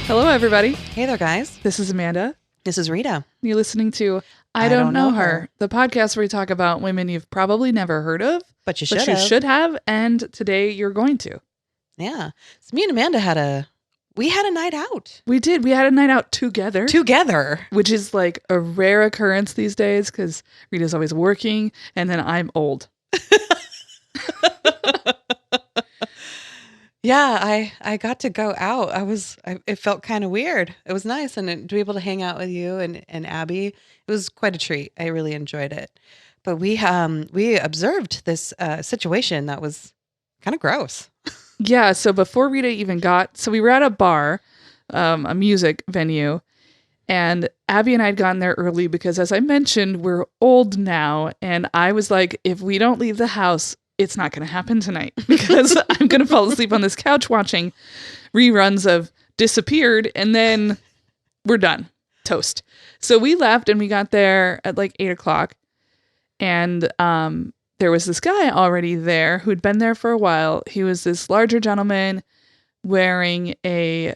Hello, everybody. Hey there, guys. This is Amanda. This is Rita. You're listening to I Don't Know Her, the podcast where we talk about women you've probably never heard of, But you should have, and today you're going to. Yeah. So me and Amanda had a night out. We did. We had a night out together. Which is like a rare occurrence these days because Rita's always working and then I'm old. Yeah, I got to go out. It felt kind of weird. It was nice, and to be able to hang out with you and Abby, it was quite a treat. I really enjoyed it. But we observed this situation that was kind of gross. Yeah, so before Rita even we were at a bar, a music venue, and Abby and I had gotten there early because, as I mentioned, we're old now, and I was like, if we don't leave the house, it's not going to happen tonight because I'm going to fall asleep on this couch watching reruns of Disappeared, and then we're done. Toast. So we left, and we got there at like 8:00, and there was this guy already there who'd been there for a while. He was this larger gentleman wearing a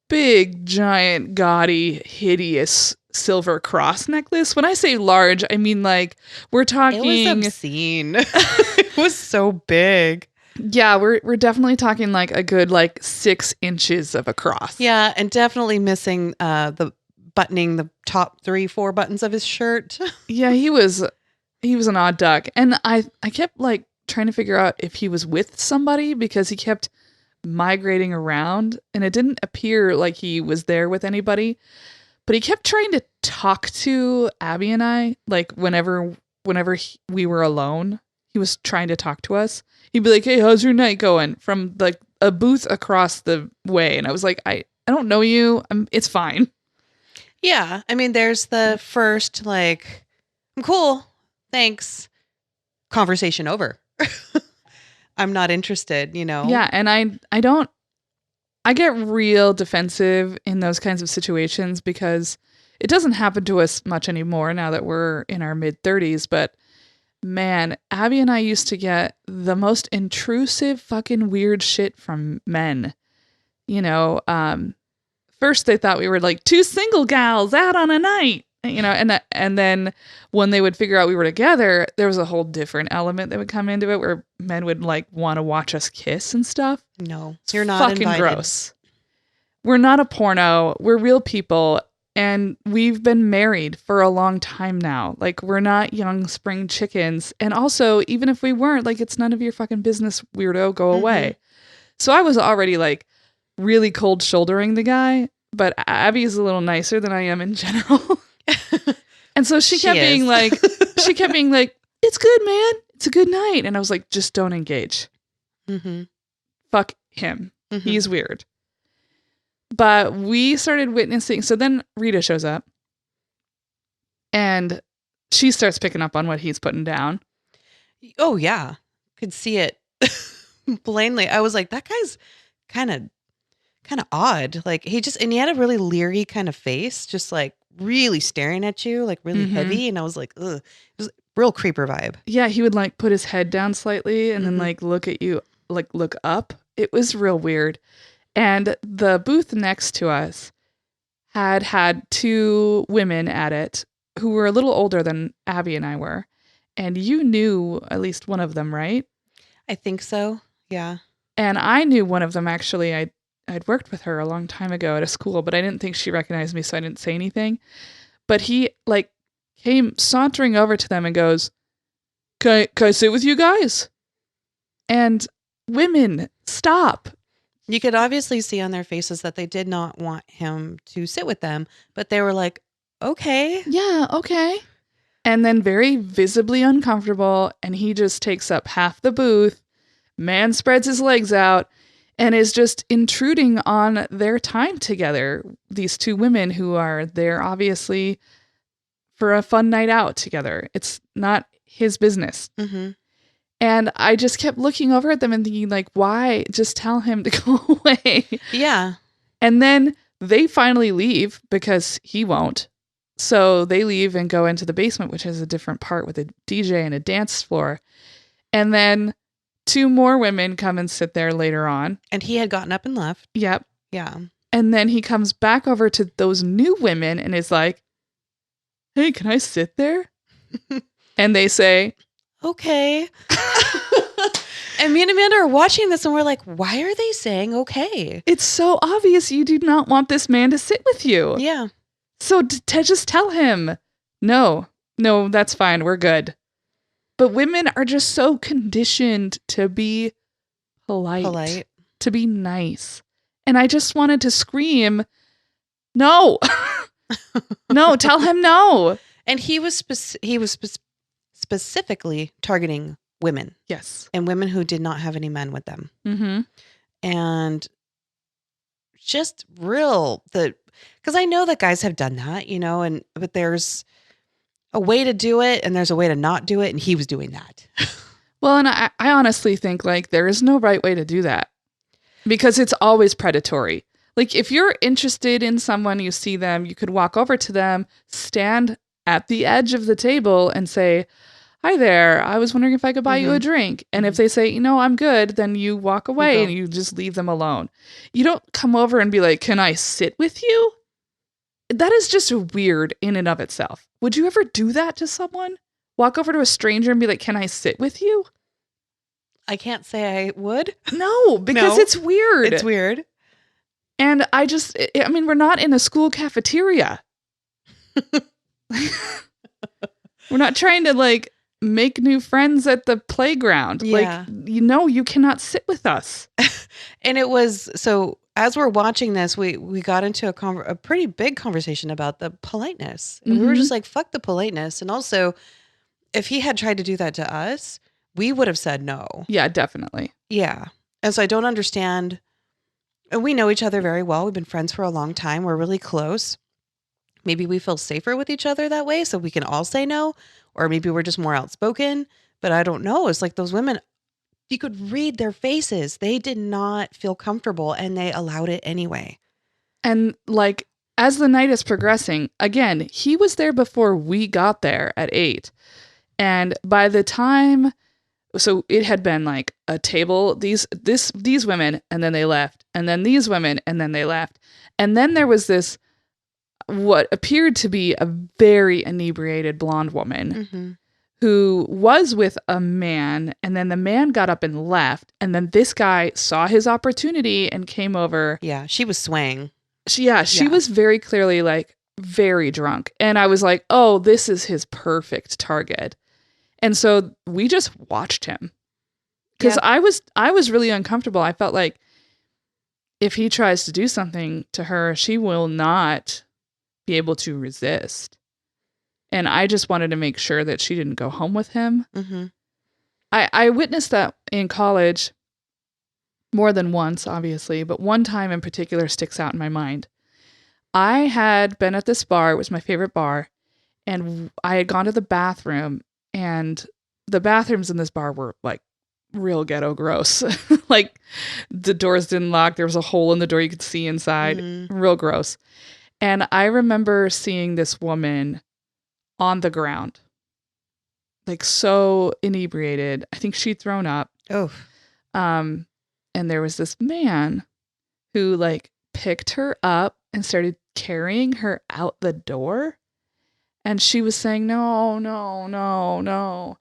big, giant, gaudy, hideous silver cross necklace. When I say large, I mean like we're talking. It was obscene. It was so big. Yeah, we're definitely talking like a good 6 inches of a cross. Yeah, and definitely missing the buttoning the top 3-4 buttons of his shirt. Yeah, he was an odd duck, and I kept trying to figure out if he was with somebody because he kept migrating around, and it didn't appear like he was there with anybody. But he kept trying to talk to Abby and I, whenever we were alone. He was trying to talk to us. He'd be like, "Hey, how's your night going?" From a booth across the way, and I was like, "I don't know you. It's fine." Yeah, I mean, there's the first "I'm cool, thanks," conversation over. I'm not interested, Yeah, and I get real defensive in those kinds of situations because it doesn't happen to us much anymore now that we're in our mid-30s, but man, Abby and I used to get the most intrusive fucking weird shit from men. First they thought we were two single gals out on a night, and then when they would figure out we were together, there was a whole different element that would come into it where men would want to watch us kiss and stuff. No, it's you're not fucking invited. Gross. We're not a porno. We're real people. And we've been married for a long time now. We're not young spring chickens. And also, even if we weren't, it's none of your fucking business, weirdo, go away. So I was already really cold shouldering the guy, but Abby's a little nicer than I am in general. And so she kept being like, "It's good, man. It's a good night." And I was like, "Just don't engage. Fuck him. He's weird." But we started witnessing. So then Rita shows up and she starts picking up on what he's putting down. Oh, yeah. Could see it plainly. I was like, that guy's kind of odd. And he had a really leery kind of face, just really staring at you, really heavy. And I was like, ugh. It was a real creeper vibe. Yeah, he would put his head down slightly and then look at you, look up. It was real weird. And the booth next to us had 2 women at it who were a little older than Abby and I were. And you knew at least one of them, right? I think so. Yeah. And I knew one of them, actually. I'd worked with her a long time ago at a school, but I didn't think she recognized me, so I didn't say anything. But he came sauntering over to them and goes, Can I sit with you guys? And women, stop. You could obviously see on their faces that they did not want him to sit with them, but they were like, okay. Yeah, okay. And then very visibly uncomfortable, and he just takes up half the booth, man spreads his legs out, and is just intruding on their time together. These 2 women who are there obviously for a fun night out together. It's not his business. And I just kept looking over at them and thinking, why? Just tell him to go away. Yeah. And then they finally leave because he won't. So they leave and go into the basement, which is a different part with a DJ and a dance floor. And then 2 more women come and sit there later on. And he had gotten up and left. Yep. Yeah. And then he comes back over to those new women and is like, hey, can I sit there? And they say, okay. And me and Amanda are watching this and we're like, why are they saying okay? it's so obvious you do not want this man to sit with you. Yeah. So to just tell him, no, that's fine. We're good. But women are just so conditioned to be polite, to be nice. And I just wanted to scream, no, no, tell him no. And he was specifically targeting women. Yes. And women who did not have any men with them. Mm-hmm. And just because I know that guys have done that, but there's a way to do it and there's a way to not do it. And he was doing that. Well, and I honestly think like there is no right way to do that because it's always predatory. Like if you're interested in someone, you see them, you could walk over to them, stand at the edge of the table and say, hi there, I was wondering if I could buy you a drink. And if they say, I'm good, then you walk away and you just leave them alone. You don't come over and be like, can I sit with you? That is just weird in and of itself. Would you ever do that to someone? Walk over to a stranger and be like, can I sit with you? I can't say I would. No, because it's weird. It's weird. And we're not in a school cafeteria. We're not trying to like make new friends at the playground. Yeah. Like, you cannot sit with us. And it was, so as we're watching this, we got into a pretty big conversation about the politeness. And we were just like, fuck the politeness. And also, if he had tried to do that to us, we would have said no. Yeah, definitely. Yeah. And so I don't understand. And we know each other very well. We've been friends for a long time. We're really close. Maybe we feel safer with each other that way, so we can all say no. Or maybe we're just more outspoken. But I don't know. It's like those women, you could read their faces. They did not feel comfortable and they allowed it anyway. And like, as the night is progressing, again, he was there before we got there at 8. And by the time, so it had been like a table, these women, and then they left. And then these women, and then they left. And then there was this, what appeared to be a very inebriated blonde woman who was with a man, and then the man got up and left, and then this guy saw his opportunity and came over. Yeah, she was swaying. She was very clearly like very drunk. And I was like, oh, this is his perfect target. And so we just watched him because I was really uncomfortable. I felt like if he tries to do something to her, she will not be able to resist. And I just wanted to make sure that she didn't go home with him. I witnessed that in college more than once, obviously, but one time in particular sticks out in my mind. I had been at this bar. It was my favorite bar. And I had gone to the bathroom, and the bathrooms in this bar were like real ghetto gross. Like the doors didn't lock. There was a hole in the door you could see inside. Real gross. And I remember seeing this woman on the ground, like so inebriated. I think she'd thrown up. Oh. And there was this man who like picked her up and started carrying her out the door. And she was saying, no, no, no, no.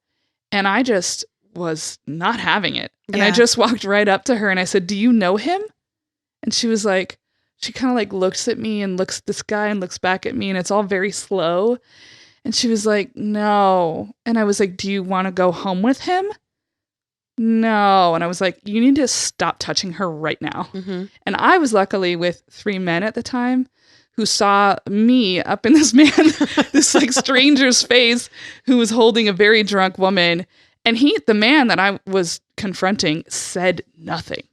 And I just was not having it. And I just walked right up to her and I said, do you know him? And she was like, she kind of like looks at me and looks at this guy and looks back at me, and it's all very slow. And she was like, no. And I was like, do you want to go home with him? No. And I was like, you need to stop touching her right now. And I was luckily with 3 men at the time who saw me up in this man, this like stranger's face who was holding a very drunk woman. And the man that I was confronting said nothing.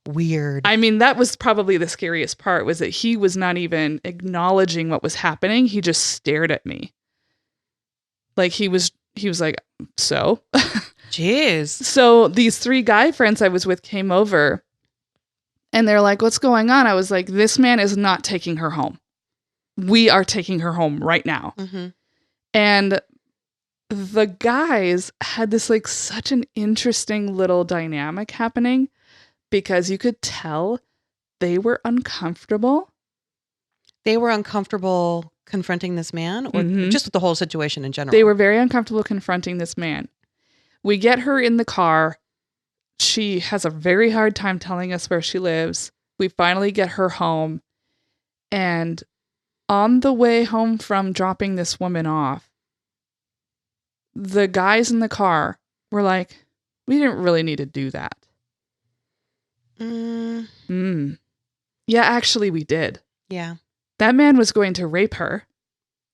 Weird. I mean, that was probably the scariest part, was that he was not even acknowledging what was happening. He just stared at me. Like he was like, so? Jeez. So these 3 guy friends I was with came over and they're like, what's going on? I was like, this man is not taking her home. We are taking her home right now. And the guys had this like such an interesting little dynamic happening, because you could tell they were uncomfortable. They were uncomfortable confronting this man, or just with the whole situation in general? They were very uncomfortable confronting this man. We get her in the car. She has a very hard time telling us where she lives. We finally get her home. And on the way home from dropping this woman off, the guys in the car were like, we didn't really need to do that. Yeah, actually, we did. Yeah. That man was going to rape her,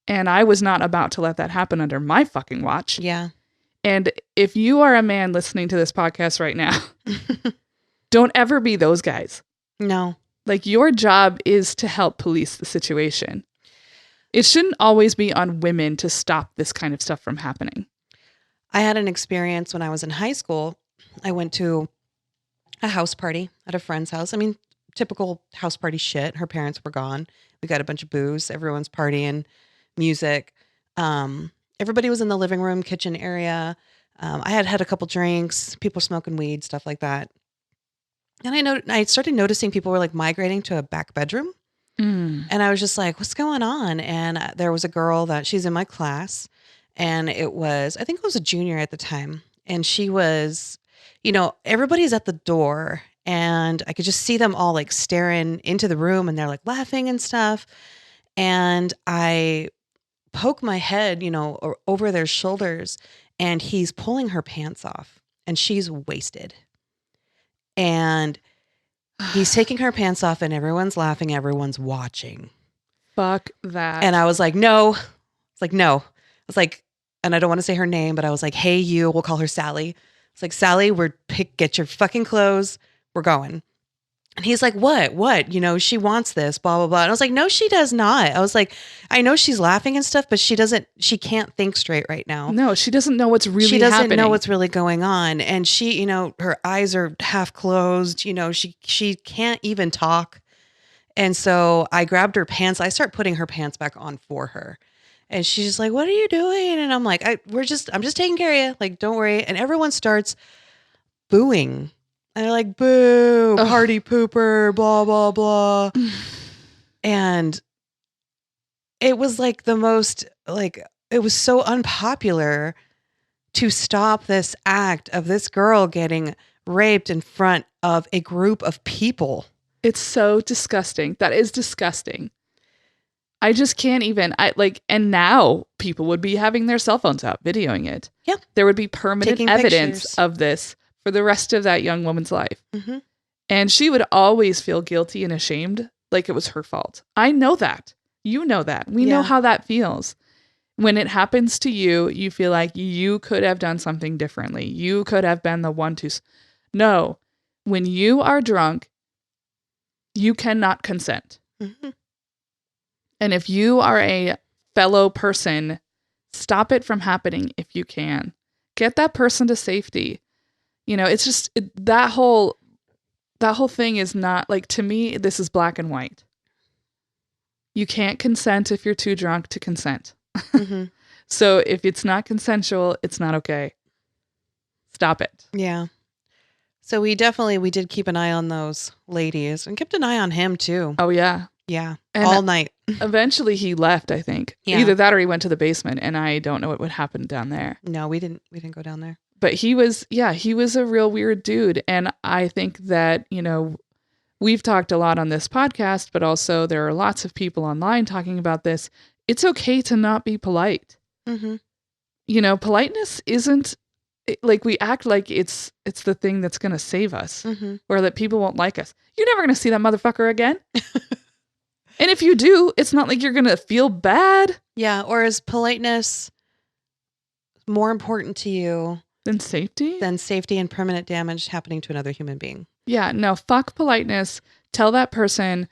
and I was not about to let that happen under my fucking watch. Yeah. And if you are a man listening to this podcast right now, don't ever be those guys. No. Like, your job is to help police the situation. It shouldn't always be on women to stop this kind of stuff from happening. I had an experience when I was in high school. I went to a house party at a friend's house. I mean, typical house party shit. Her parents were gone. We got a bunch of booze. Everyone's partying, music. Everybody was in the living room, kitchen area. I had a couple drinks, people smoking weed, stuff like that. And I started noticing people were like migrating to a back bedroom. And I was just like, what's going on? And there was a girl that she's in my class, and I think it was a junior at the time. And she was, everybody's at the door, and I could just see them all like staring into the room, and they're like laughing and stuff. And I poke my head, over their shoulders, and he's pulling her pants off, and she's wasted. And he's taking her pants off, and everyone's laughing. Everyone's watching. Fuck that. And I was like, no. It's like, no. I was like, and I don't want to say her name, but I was like, hey, you, we'll call her Sally. It's like, Sally, get your fucking clothes. We're going. And he's like, what? She wants this, blah, blah, blah. And I was like, no, she does not. I was like, I know she's laughing and stuff, but she can't think straight right now. No, she doesn't know what's really happening. She doesn't know what's really going on. And she, her eyes are half closed. She can't even talk. And so I grabbed her pants. I start putting her pants back on for her. And she's just like, what are you doing? And I'm like, I'm just taking care of you. Like, don't worry. And everyone starts booing. And they're like, boo, party pooper, blah, blah, blah. And it was like the most, it was so unpopular to stop this act of this girl getting raped in front of a group of people. It's so disgusting. That is disgusting. I just can't even, and now people would be having their cell phones out, videoing it. Yeah. There would be permanent Taking evidence pictures of this for the rest of that young woman's life. Mm-hmm. And she would always feel guilty and ashamed, like it was her fault. I know that. You know that. We know how that feels. When it happens to you, you feel like you could have done something differently. You could have been the one to... No. When you are drunk, you cannot consent. Mm-hmm. And if you are a fellow person, stop it from happening if you can. Get that person to safety. It's just that whole thing is not, like, to me, this is black and white. You can't consent if you're too drunk to consent. Mm-hmm. So if it's not consensual, it's not okay. Stop it. Yeah. So we did keep an eye on those ladies, and kept an eye on him too. Oh yeah. Yeah. And all night. Eventually he left, I think. Yeah. Either that or he went to the basement, and I don't know what would happen down there. No, we didn't go down there. But he was a real weird dude. And I think that, we've talked a lot on this podcast, but also there are lots of people online talking about this. It's okay to not be polite. Mm-hmm. Politeness isn't, like, we act like it's the thing that's going to save us, mm-hmm. or that people won't like us. You're never going to see that motherfucker again. And if you do, it's not like you're going to feel bad. Yeah. Or is politeness more important to you than safety? Than safety and permanent damage happening to another human being. Yeah, no, fuck politeness. Tell that person,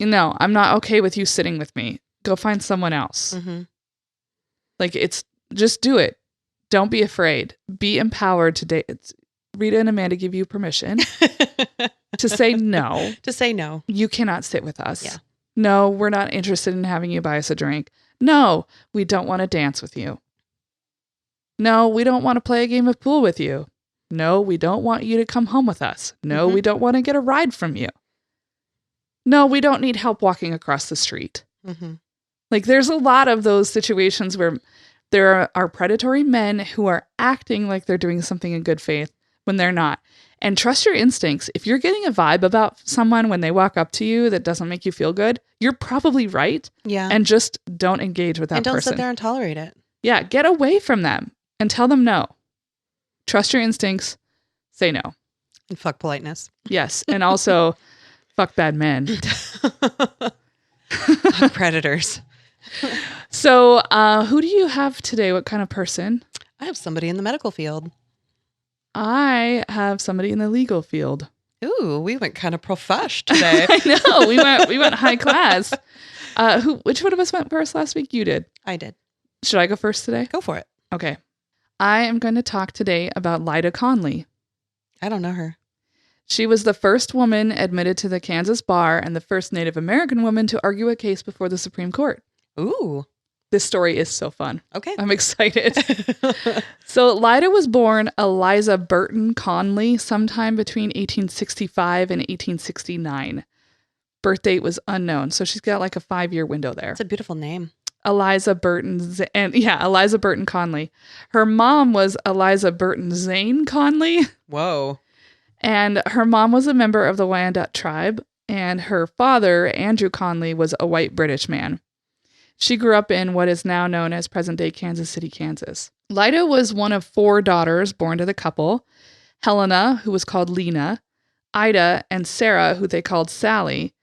I'm not okay with you sitting with me. Go find someone else. Mm-hmm. Like, just do it. Don't be afraid. Be empowered to date. Rita and Amanda give you permission to say no. To say no. You cannot sit with us. Yeah. No, we're not interested in having you buy us a drink. No, we don't want to dance with you. No, we don't want to play a game of pool with you. No, we don't want you to come home with us. No, mm-hmm. we don't want to get a ride from you. no, we don't need help walking across the street. Mm-hmm. Like there's a lot of those situations where there are predatory men who are acting like they're doing something in good faith when they're not. And trust your instincts. If you're getting a vibe about someone when they walk up to you that doesn't make you feel good, you're probably right. Yeah. And just don't engage with that person. And don't sit there and tolerate it. Yeah, get away from them and tell them no. Trust your instincts. Say no. And fuck politeness. Yes. And also, fuck bad men. Predators. So, who do you have today? What kind of person? I have somebody in the medical field. I have somebody in the legal field. Ooh, we went kind of profesh today. I know. We went high class. Which one of us went first last week? You did. I did. Should I go first today? Go for it. Okay. I am going to talk today about Lyda Conley. I don't know her. She was the first woman admitted to the Kansas bar and the first Native American woman to argue a case before the Supreme Court. Ooh. This story is so fun. Okay. I'm excited. So Lyda was born Eliza Burton Conley sometime between 1865 and 1869. Birth date was unknown. So she's got like a 5-year window there. It's a beautiful name. Eliza Burton Conley. Her mom was Eliza Burton Zane Conley. Whoa. And her mom was a member of the Wyandot tribe. And her father, Andrew Conley, was a white British man. She grew up in what is now known as present-day Kansas City, Kansas. Lyda was one of 4 daughters born to the couple: Helena, who was called Lena, Ida, and Sarah, who they called Sally.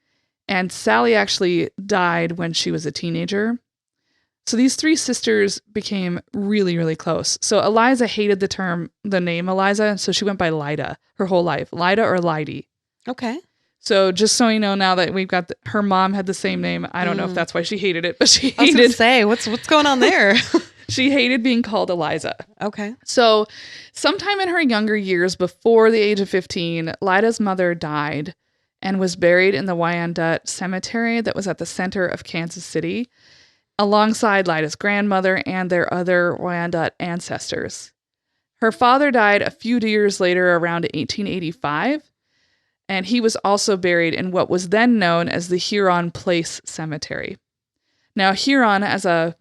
And Sally actually died when she was a teenager. So these 3 sisters became really, really close. So Eliza hated the name Eliza, so she went by Lyda her whole life. Lyda or Lydy. Okay. So just so you know, now that we've got her mom had the same name, I don't know if that's why she hated it, but she I was hated. gonna say, what's going on there? She hated being called Eliza. Okay. So sometime in her younger years, before the age of 15, Lyda's mother died and was buried in the Wyandot cemetery that was at the center of Kansas City, alongside Lyda's grandmother and their other Wyandot ancestors. Her father died a few years later, around 1885. And he was also buried in what was then known as the Huron Place Cemetery. Now, Huron, as a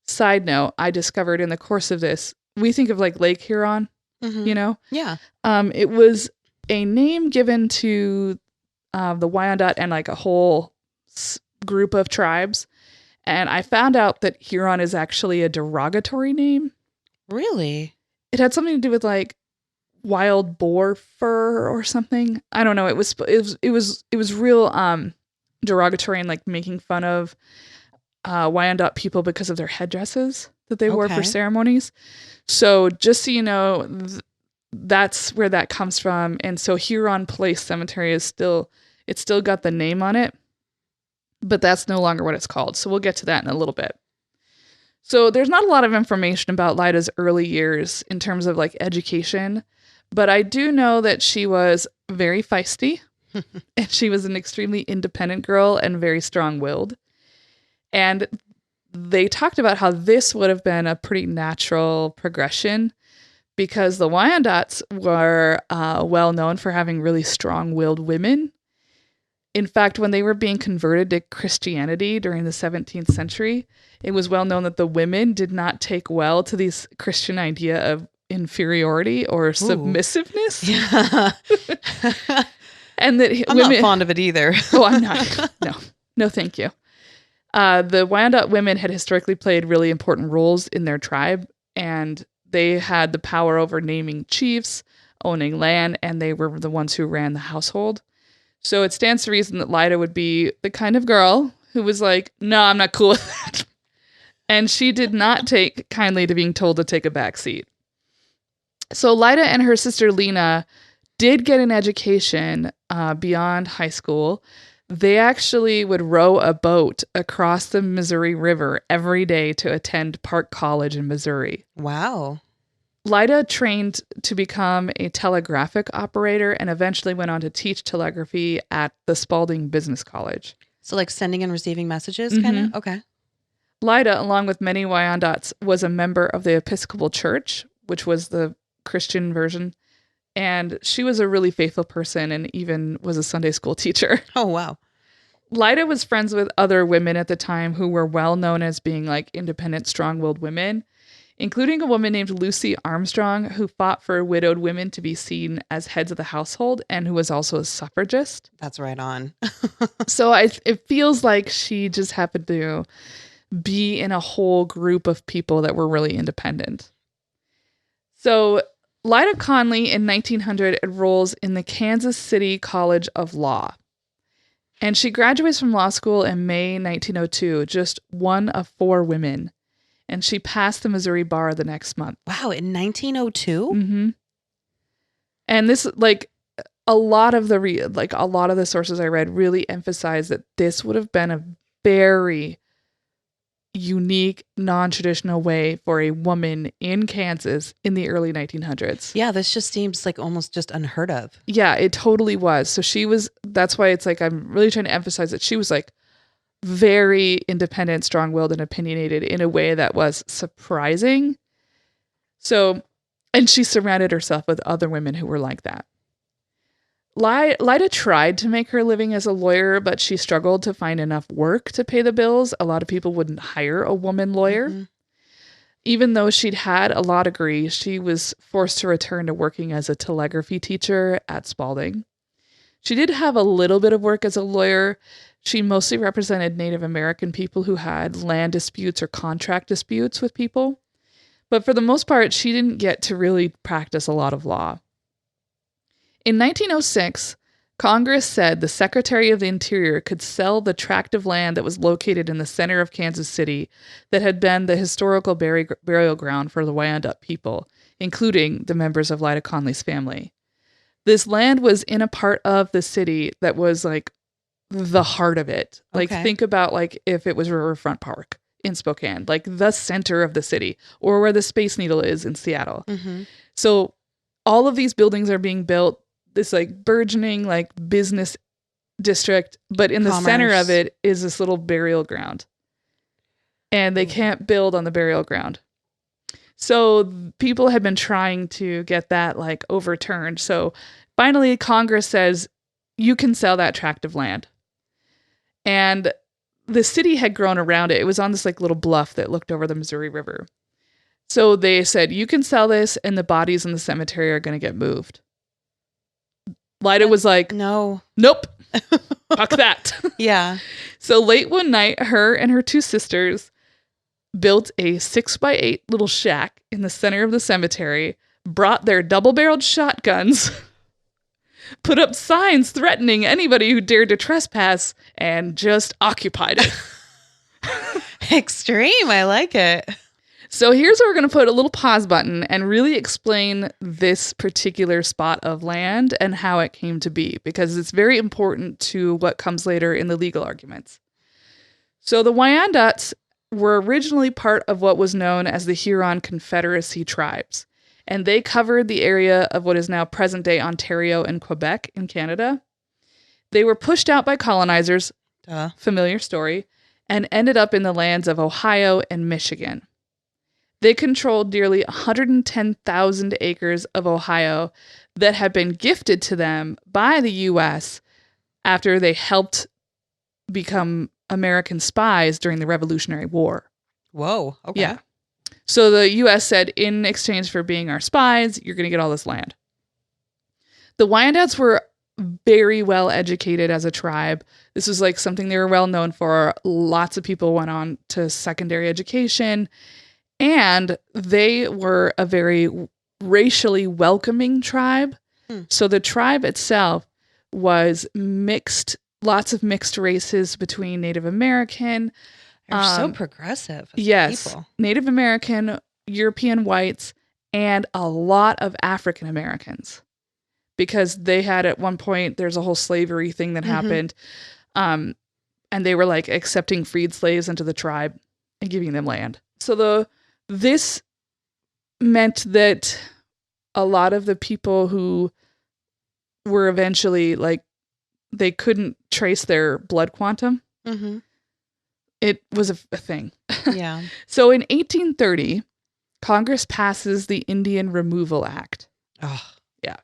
side note, I discovered in the course of this, we think of like Lake Huron, you know? Yeah. It was a name given to the Wyandot and like a whole group of tribes. And I found out that Huron is actually a derogatory name. Really? It had something to do with like wild boar fur or something. I don't know. It was real derogatory and like making fun of Wyandot people because of their headdresses that they wore for ceremonies. So just so you know, that's where that comes from. And so Huron Place Cemetery is still got the name on it, but that's no longer what it's called. So we'll get to that in a little bit. So there's not a lot of information about Lyda's early years in terms of like education. But I do know that she was very feisty and she was an extremely independent girl and very strong-willed. And they talked about how this would have been a pretty natural progression because the Wyandots were well known for having really strong-willed women. In fact, when they were being converted to Christianity during the 17th century, it was well known that the women did not take well to this Christian idea of inferiority or submissiveness. Yeah. And that I'm not fond of it either. Oh, I'm not. No, thank you. The Wyandot women had historically played really important roles in their tribe, and they had the power over naming chiefs, owning land, and they were the ones who ran the household. So it stands to reason that Lyda would be the kind of girl who was like, no, I'm not cool with that. And she did not take kindly to being told to take a back seat. So Lyda and her sister Lena did get an education beyond high school. They actually would row a boat across the Missouri River every day to attend Park College in Missouri. Wow. Lyda trained to become a telegraphic operator and eventually went on to teach telegraphy at the Spalding Business College. So like sending and receiving messages, kind of? Okay. Lyda, along with many Wyandots, was a member of the Episcopal Church, which was the Christian version. And she was a really faithful person and even was a Sunday school teacher. Oh, wow. Lyda was friends with other women at the time who were well known as being like independent, strong-willed women, including a woman named Lucy Armstrong, who fought for widowed women to be seen as heads of the household and who was also a suffragist. That's right on. So it feels like she just happened to be in a whole group of people that were really independent. So Lyda Conley in 1900 enrolls in the Kansas City College of Law. And she graduates from law school in May 1902, just one of 4 women. And she passed the Missouri bar the next month. Wow, in 1902? Mm-hmm. And this, like, a lot of the sources I read really emphasize that this would have been a very unique, non-traditional way for a woman in Kansas in the early 1900s. Yeah, this just seems like almost just unheard of. Yeah, it totally was. So that's why it's like, I'm really trying to emphasize that she was like very independent, strong-willed, and opinionated in a way that was surprising. So, and she surrounded herself with other women who were like that. Lyda tried to make her living as a lawyer, but she struggled to find enough work to pay the bills. A lot of people wouldn't hire a woman lawyer. Mm-hmm. Even though she'd had a law degree, she was forced to return to working as a telegraphy teacher at Spalding. She did have a little bit of work as a lawyer. She mostly represented Native American people who had land disputes or contract disputes with people. But for the most part, she didn't get to really practice a lot of law. In 1906, Congress said the Secretary of the Interior could sell the tract of land that was located in the center of Kansas City that had been the historical burial ground for the Wyandot people, including the members of Lyda Conley's family. This land was in a part of the city that was like the heart of it. Like, think about like if it was Riverfront Park in Spokane, like the center of the city, or where the Space Needle is in Seattle. Mm-hmm. So all of these buildings are being built, this like burgeoning like business district, but in the center of it is this little burial ground. And they can't build on the burial ground. So people had been trying to get that like overturned. So finally Congress says you can sell that tract of land. And the city had grown around it. It was on this like little bluff that looked over the Missouri River. So they said, you can sell this and the bodies in the cemetery are going to get moved. Lyda was like, no, nope, fuck that. Yeah. So late one night, her and her 2 sisters built a 6x8 little shack in the center of the cemetery, brought their double-barreled shotguns, put up signs threatening anybody who dared to trespass, and just occupied it. Extreme. I like it. So here's where we're going to put a little pause button and really explain this particular spot of land and how it came to be, because it's very important to what comes later in the legal arguments. So the Wyandots were originally part of what was known as the Huron Confederacy tribes, and they covered the area of what is now present-day Ontario and Quebec in Canada. They were pushed out by colonizers, familiar story, and ended up in the lands of Ohio and Michigan. They controlled nearly 110,000 acres of Ohio that had been gifted to them by the U.S. after they helped become American spies during the Revolutionary War. Whoa. Okay. Yeah. So the U.S. said, in exchange for being our spies, you're going to get all this land. The Wyandots were very well educated as a tribe. This was like something they were well known for. Lots of people went on to secondary education. And they were a very racially welcoming tribe. So the tribe itself was mixed, lots of mixed races between Native American. They're so progressive. Yes. People. Native American, European whites, and a lot of African Americans. Because they had at one point, there's a whole slavery thing that happened. And they were like accepting freed slaves into the tribe and giving them land. So this meant that a lot of the people who were eventually like, they couldn't trace their blood quantum. Mm-hmm. It was a thing. Yeah. So in 1830, Congress passes the Indian Removal Act. Oh, yeah.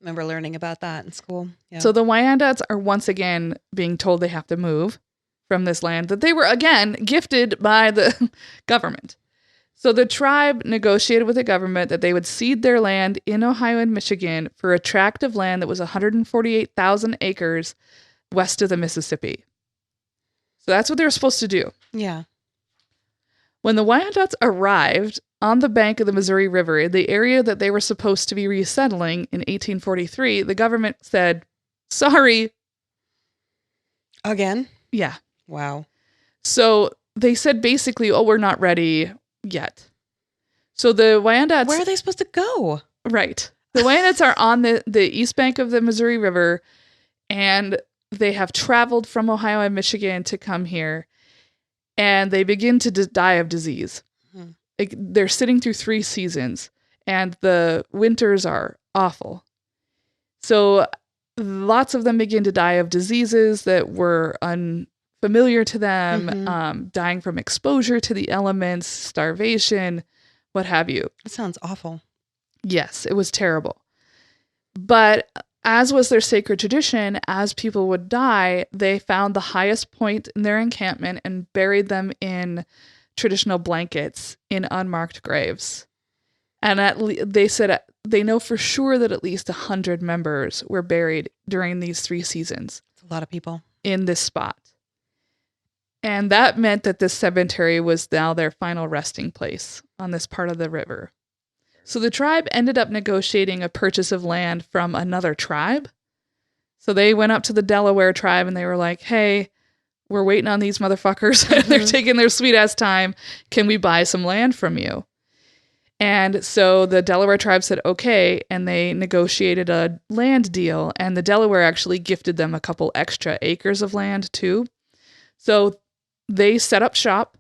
Remember learning about that in school. Yeah. So the Wyandots are once again being told they have to move from this land that they were, again, gifted by the government. So the tribe negotiated with the government that they would cede their land in Ohio and Michigan for a tract of land that was 148,000 acres west of the Mississippi. So that's what they were supposed to do. Yeah. When the Wyandots arrived on the bank of the Missouri River, in the area that they were supposed to be resettling in 1843, the government said, sorry. Again? Yeah. Wow. So they said basically, oh, we're not ready yet. So the Wyandots... Where are they supposed to go? Right. The Wyandots are on the east bank of the Missouri River, and they have traveled from Ohio and Michigan to come here, and they begin to die of disease. Hmm. Like, they're sitting through 3 seasons, and the winters are awful. So lots of them begin to die of diseases that were unfamiliar to them, dying from exposure to the elements, starvation, what have you. That sounds awful. Yes, it was terrible. But as was their sacred tradition, as people would die, they found the highest point in their encampment and buried them in traditional blankets in unmarked graves. And they said they know for sure that at least 100 members were buried during these 3 seasons. It's a lot of people. In this spot. And that meant that this cemetery was now their final resting place on this part of the river. So the tribe ended up negotiating a purchase of land from another tribe. So they went up to the Delaware tribe and they were like, hey, we're waiting on these motherfuckers. They're taking their sweet ass time. Can we buy some land from you? And so the Delaware tribe said, okay. And they negotiated a land deal. And the Delaware actually gifted them a couple extra acres of land too. So they set up shop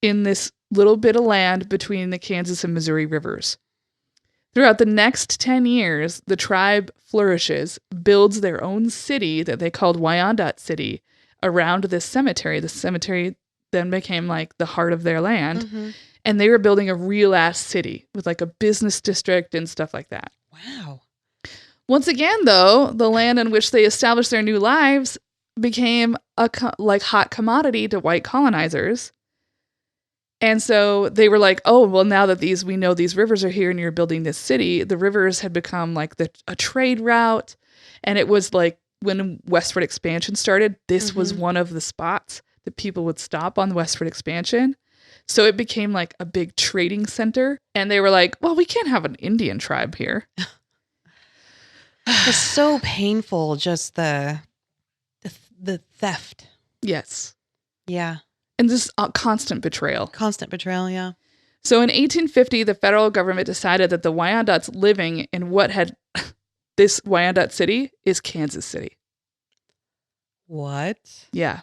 in this little bit of land between the Kansas and Missouri rivers. Throughout the next 10 years, the tribe flourishes, builds their own city that they called Wyandotte City around this cemetery. The cemetery then became like the heart of their land. And they were building a real ass city with like a business district and stuff like that. Wow. Once again, though, the land in which they established their new lives became a hot commodity to white colonizers. And so they were like, oh, well, now that we know these rivers are here and you're building this city, the rivers had become like a trade route. And it was like when westward expansion started, this was one of the spots that people would stop on the westward expansion. So it became like a big trading center. And they were like, well, we can't have an Indian tribe here. It's so painful, just the theft. Yes. Yeah. And this constant betrayal. Constant betrayal, yeah. So in 1850, the federal government decided that the Wyandots living in what had this Wyandotte City is Kansas City. What? Yeah.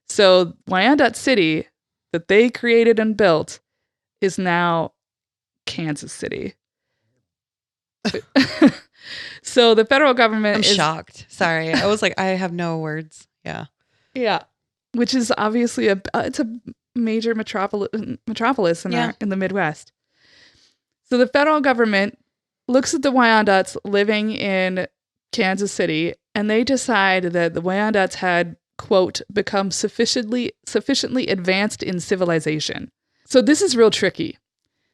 So Wyandotte City that they created and built is now Kansas City. So the federal government I'm shocked. Sorry. I was like, I have no words. Yeah. Yeah. Which is obviously it's a major metropolis in the Midwest. So the federal government looks at the Wyandots living in Kansas City, and they decide that the Wyandots had, quote, become sufficiently advanced in civilization. So this is real tricky.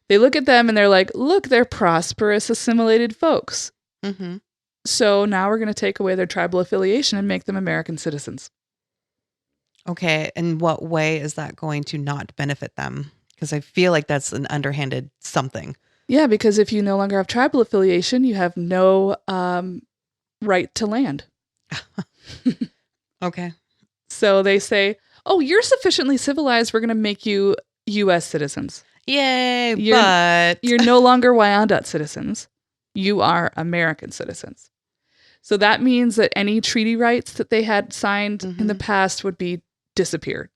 They look at them and they're like, look, they're prosperous, assimilated folks. So now we're going to take away their tribal affiliation and make them American citizens. Okay. In what way is that going to not benefit them? Because I feel like that's an underhanded something. Yeah, because if you no longer have tribal affiliation, you have no right to land. Okay. So they say, oh, you're sufficiently civilized. We're going to make you U.S. citizens. Yay, but you're no longer Wyandotte citizens. You are American citizens. So that means that any treaty rights that they had signed in the past would be disappeared.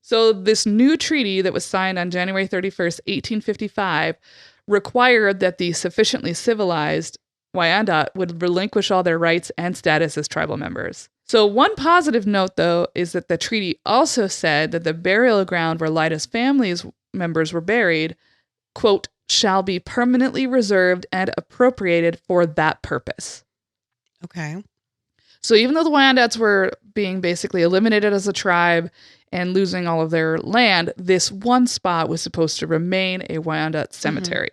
So this new treaty that was signed on January 31st, 1855, required that the sufficiently civilized Wyandotte would relinquish all their rights and status as tribal members. So one positive note, though, is that the treaty also said that the burial ground where Lyda's family's members were buried, quote, shall be permanently reserved and appropriated for that purpose. Okay. So even though the Wyandots were being basically eliminated as a tribe and losing all of their land, this one spot was supposed to remain a Wyandot cemetery.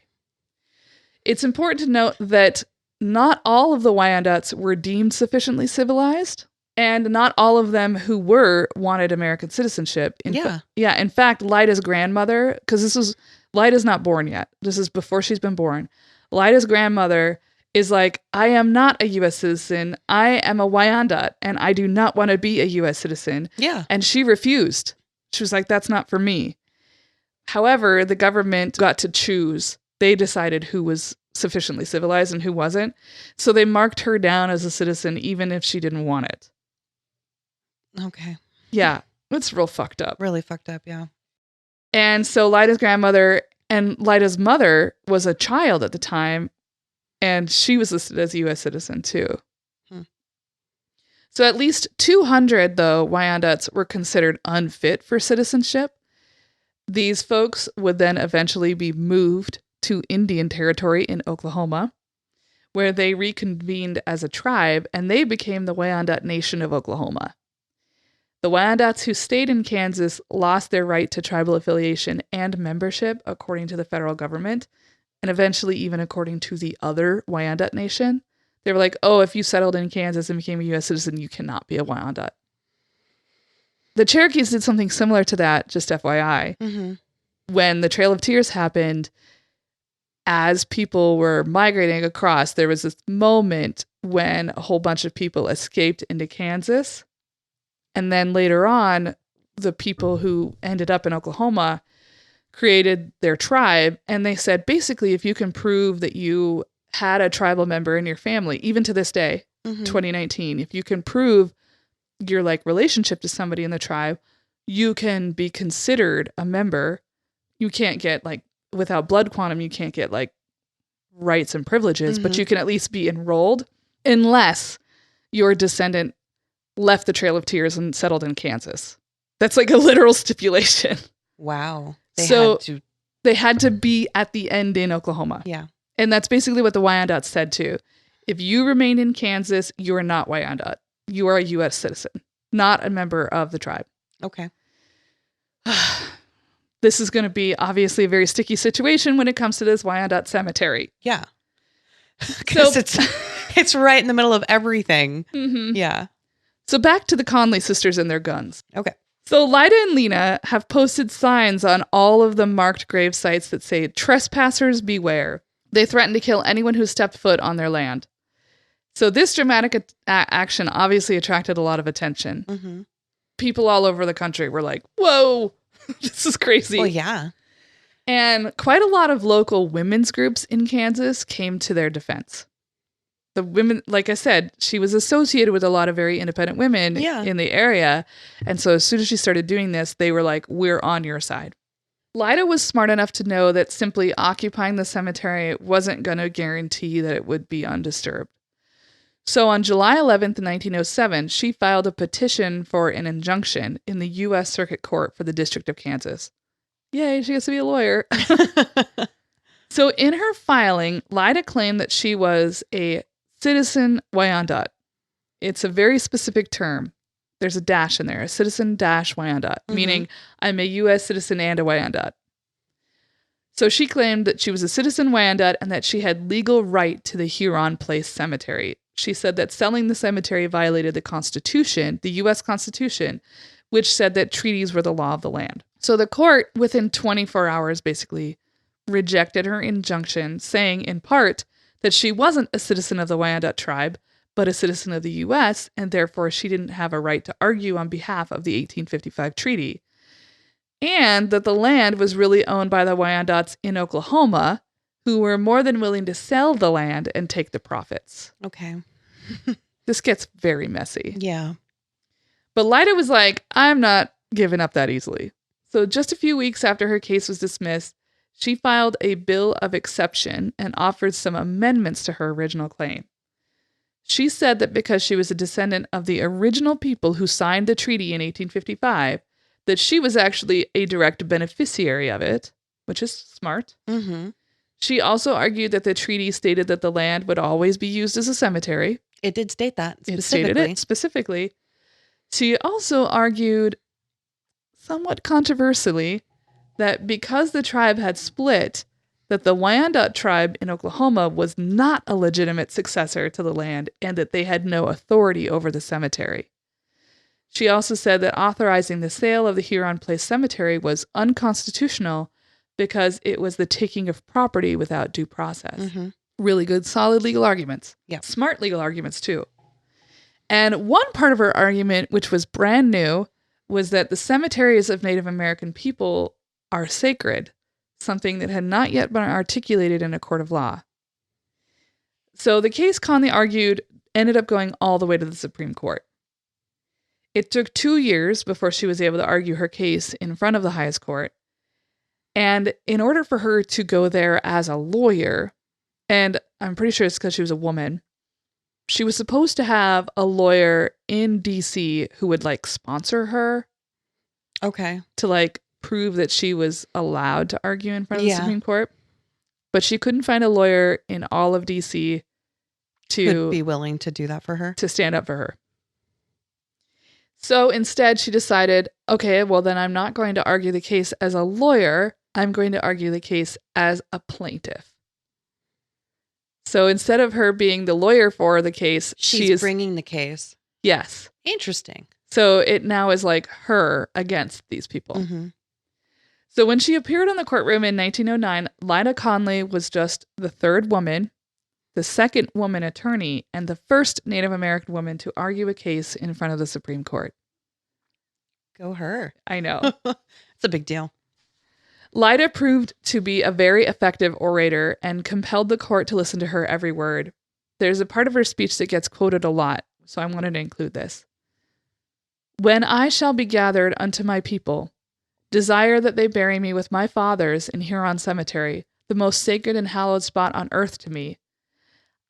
It's important to note that not all of the Wyandots were deemed sufficiently civilized, and not all of them who were wanted American citizenship. In fact, Lyda's grandmother, because Lyda's not born yet. This is before she's been born. Lyda's grandmother is like, I am not a U.S. citizen. I am a Wyandot, and I do not want to be a U.S. citizen. Yeah. And she refused. She was like, that's not for me. However, the government got to choose. They decided who was sufficiently civilized and who wasn't. So they marked her down as a citizen, even if she didn't want it. Okay. Yeah, it's real fucked up. Really fucked up, yeah. And so Lyda's grandmother and Lyda's mother was a child at the time, and she was listed as a U.S. citizen too. So at least 200, though, Wyandots were considered unfit for citizenship. These folks would then eventually be moved to Indian Territory in Oklahoma, where they reconvened as a tribe, and they became the Wyandot Nation of Oklahoma. The Wyandots who stayed in Kansas lost their right to tribal affiliation and membership according to the federal government, and eventually even according to the other Wyandot Nation. They were like, oh, if you settled in Kansas and became a U.S. citizen, you cannot be a Wyandot. The Cherokees did something similar to that, just FYI. When the Trail of Tears happened, as people were migrating across, there was this moment when a whole bunch of people escaped into Kansas. And then later on, the people who ended up in Oklahoma created their tribe. And they said, basically, if you can prove that you had a tribal member in your family, even to this day, 2019, if you can prove your relationship to somebody in the tribe, you can be considered a member. You can't get without blood quantum, you can't get rights and privileges, but you can at least be enrolled unless your descendant left the Trail of Tears and settled in Kansas. That's a literal stipulation. Wow. They had to be at the end in Oklahoma. Yeah. And that's basically what the Wyandots said too. If you remain in Kansas, you are not Wyandot. You are a U.S. citizen, not a member of the tribe. Okay. This is going to be obviously a very sticky situation when it comes to this Wyandot cemetery. Yeah. Because it's right in the middle of everything. Yeah. So back to the Conley sisters and their guns. Okay. So Lyda and Lena have posted signs on all of the marked grave sites that say, trespassers beware. They threaten to kill anyone who stepped foot on their land. So this dramatic action obviously attracted a lot of attention. People all over the country were like, whoa, this is crazy. Well, yeah. And quite a lot of local women's groups in Kansas came to their defense. The women, like I said, she was associated with a lot of very independent women in the area. And so as soon as she started doing this, they were like, we're on your side. Lyda was smart enough to know that simply occupying the cemetery wasn't going to guarantee that it would be undisturbed. So on July 11th, 1907, she filed a petition for an injunction in the U.S. Circuit Court for the District of Kansas. Yay, she gets to be a lawyer. So in her filing, Lyda claimed that she was a citizen Wyandot. It's a very specific term. There's a dash in there, a citizen-Wyandot, meaning I'm a U.S. citizen and a Wyandot. So she claimed that she was a citizen Wyandot and that she had legal right to the Huron Place Cemetery. She said that selling the cemetery violated the Constitution, the U.S. Constitution, which said that treaties were the law of the land. So the court, within 24 hours, basically rejected her injunction, saying in part that she wasn't a citizen of the Wyandot tribe, but a citizen of the U.S., and therefore she didn't have a right to argue on behalf of the 1855 treaty. And that the land was really owned by the Wyandots in Oklahoma, who were more than willing to sell the land and take the profits. Okay. This gets very messy. Yeah. But Lyda was like, I'm not giving up that easily. So just a few weeks after her case was dismissed, she filed a bill of exception and offered some amendments to her original claim. She said that because she was a descendant of the original people who signed the treaty in 1855, that she was actually a direct beneficiary of it, which is smart. She also argued that the treaty stated that the land would always be used as a cemetery. It did state that specifically. It stated it specifically. She also argued, somewhat controversially, that because the tribe had split, that the Wyandot tribe in Oklahoma was not a legitimate successor to the land and that they had no authority over the cemetery. She also said that authorizing the sale of the Huron Place Cemetery was unconstitutional because it was the taking of property without due process. Mm-hmm. Really good, solid legal arguments. Yeah. Smart legal arguments, too. And one part of her argument, which was brand new, was that the cemeteries of Native American people are sacred, something that had not yet been articulated in a court of law. So the case, Conley argued, ended up going all the way to the Supreme Court. It took 2 years before she was able to argue her case in front of the highest court. And in order for her to go there as a lawyer, and I'm pretty sure it's because she was a woman, she was supposed to have a lawyer in DC who would like sponsor her. Okay. To like prove that she was allowed to argue in front of the Supreme Court. But she couldn't find a lawyer in all of DC to be willing to do that for her. To stand up for her. So instead she decided, okay, well then I'm not going to argue the case as a lawyer. I'm going to argue the case as a plaintiff. So instead of her being the lawyer for the case, she's bringing the case. Yes. Interesting. So it now is like her against these people. Mm-hmm. So when she appeared in the courtroom in 1909, Lyda Conley was just the third woman, the second woman attorney, and the first Native American woman to argue a case in front of the Supreme Court. Go her. I know. It's a big deal. Lyda proved to be a very effective orator and compelled the court to listen to her every word. There's a part of her speech that gets quoted a lot, so I wanted to include this. When I shall be gathered unto my people, desire that they bury me with my fathers in Huron Cemetery, the most sacred and hallowed spot on earth to me.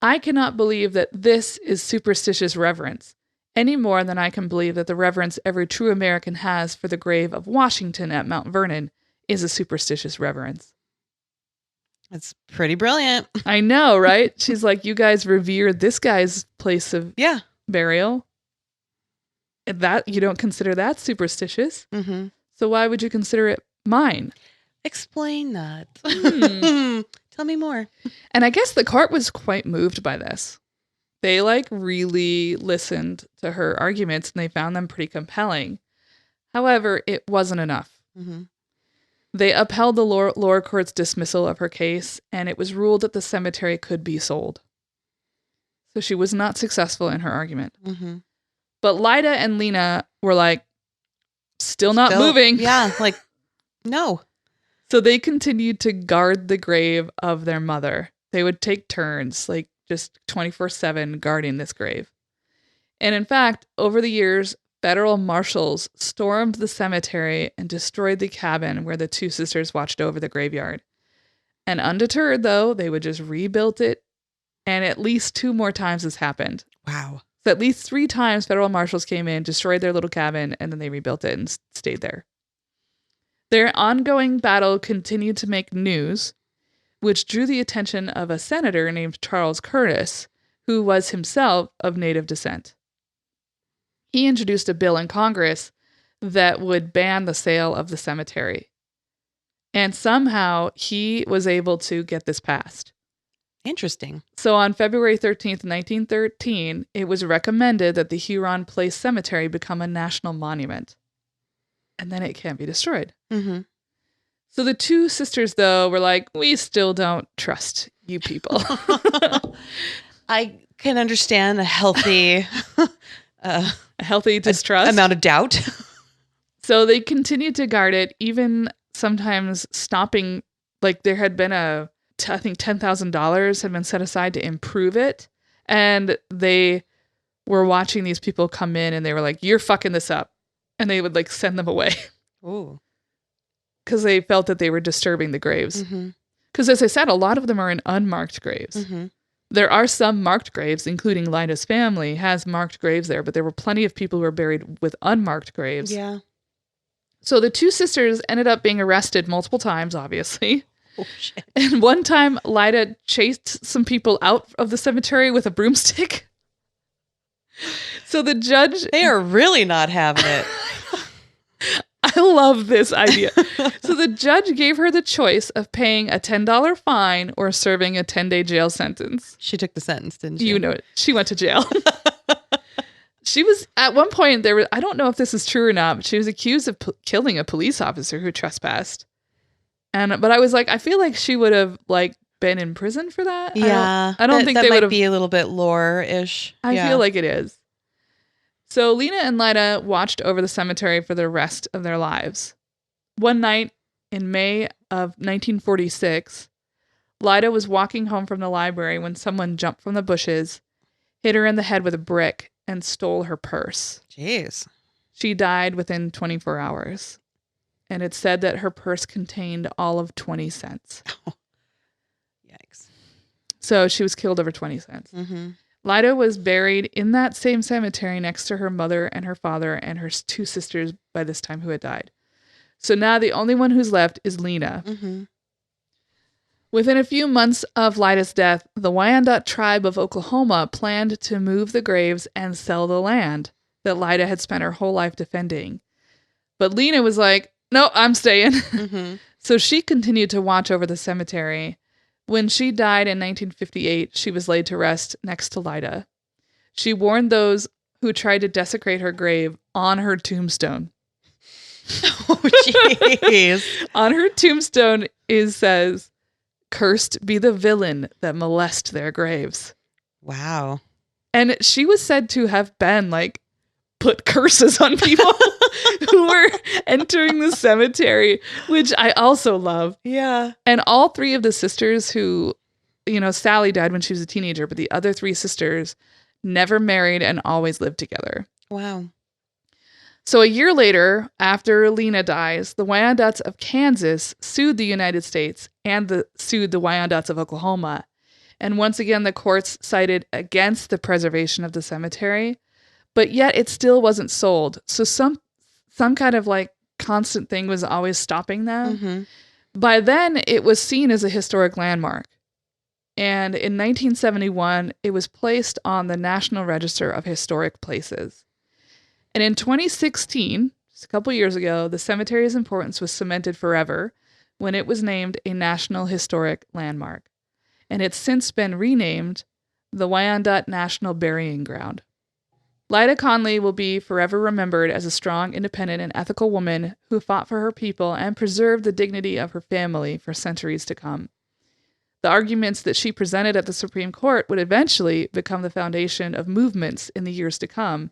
I cannot believe that this is superstitious reverence, any more than I can believe that the reverence every true American has for the grave of Washington at Mount Vernon is a superstitious reverence. That's pretty brilliant. I know, right? She's like, you guys revere this guy's place of burial. That you don't consider that superstitious. Mm-hmm. So why would you consider it mine? Explain that. Tell me more. And I guess the court was quite moved by this. They like really listened to her arguments and they found them pretty compelling. However, it wasn't enough. Mm-hmm. They upheld the lower court's dismissal of her case, and it was ruled that the cemetery could be sold. So she was not successful in her argument. Mm-hmm. But Lyda and Lena were like, still not moving. Yeah, like, no. So they continued to guard the grave of their mother. They would take turns, like just 24/7 guarding this grave. And in fact, over the years, federal marshals stormed the cemetery and destroyed the cabin where the two sisters watched over the graveyard. And undeterred, though, they would just rebuild it. And at least 2 more times this happened. Wow. So at least 3 times federal marshals came in, destroyed their little cabin, and then they rebuilt it and stayed there. Their ongoing battle continued to make news, which drew the attention of a senator named Charles Curtis, who was himself of Native descent. He introduced a bill in Congress that would ban the sale of the cemetery. And somehow he was able to get this passed. Interesting. So on February 13th, 1913, it was recommended that the Huron Place Cemetery become a national monument. And then it can't be destroyed. Mm-hmm. So the 2 sisters, though, were like, we still don't trust you people. I can understand a healthy distrust. Amount of doubt. So they continued to guard it, even sometimes stopping, like there had been I think $10,000 had been set aside to improve it. And they were watching these people come in and they were like, you're fucking this up. And they would like send them away. Ooh. Because they felt that they were disturbing the graves. Because as I said, a lot of them are in unmarked graves. Mm-hmm. There are some marked graves, including Lyda's family has marked graves there, but there were plenty of people who were buried with unmarked graves. Yeah. So the 2 sisters ended up being arrested multiple times, obviously. Oh, shit. And one time, Lyda chased some people out of the cemetery with a broomstick. So the judge... They are really not having it. I love this idea. So the judge gave her the choice of paying a $10 fine or serving a 10-day jail sentence. She took the sentence, didn't she? You know it. She went to jail. She was, at one point, I don't know if this is true or not, but she was accused of killing a police officer who trespassed. But I was like, I feel like she would have been in prison for that. Yeah. I don't think that they would might be a little bit lore-ish. I feel like it is. So Lena and Lyda watched over the cemetery for the rest of their lives. One night in May of 1946, Lyda was walking home from the library when someone jumped from the bushes, hit her in the head with a brick, and stole her purse. Jeez. She died within 24 hours. And it's said that her purse contained all of 20 cents. Oh. Yikes. So she was killed over 20 cents. Mm-hmm. Lyda was buried in that same cemetery next to her mother and her father and her two sisters by this time who had died. So now the only one who's left is Lena. Mm-hmm. Within a few months of Lyda's death, the Wyandot tribe of Oklahoma planned to move the graves and sell the land that Lyda had spent her whole life defending. But Lena was like, no, I'm staying. Mm-hmm. So she continued to watch over the cemetery. When she died in 1958, she was laid to rest next to Lyda. She warned those who tried to desecrate her grave on her tombstone. Oh, jeez. On her tombstone says, "Cursed be the villain that molest their graves." Wow. And she was said to have been put curses on people who were entering the cemetery, which I also love. Yeah. And all three of the sisters who, Sally died when she was a teenager, but the other three sisters never married and always lived together. Wow. So a year later, after Lena dies, the Wyandots of Kansas sued the United States and sued the Wyandots of Oklahoma. And once again, the courts sided against the preservation of the cemetery, but yet it still wasn't sold. So some kind of constant thing was always stopping them. Mm-hmm. By then, it was seen as a historic landmark. And in 1971, it was placed on the National Register of Historic Places. And in 2016, just a couple years ago, the cemetery's importance was cemented forever when it was named a National Historic Landmark. And it's since been renamed the Wyandot National Burying Ground. Lyda Conley will be forever remembered as a strong, independent, and ethical woman who fought for her people and preserved the dignity of her family for centuries to come. The arguments that she presented at the Supreme Court would eventually become the foundation of movements in the years to come,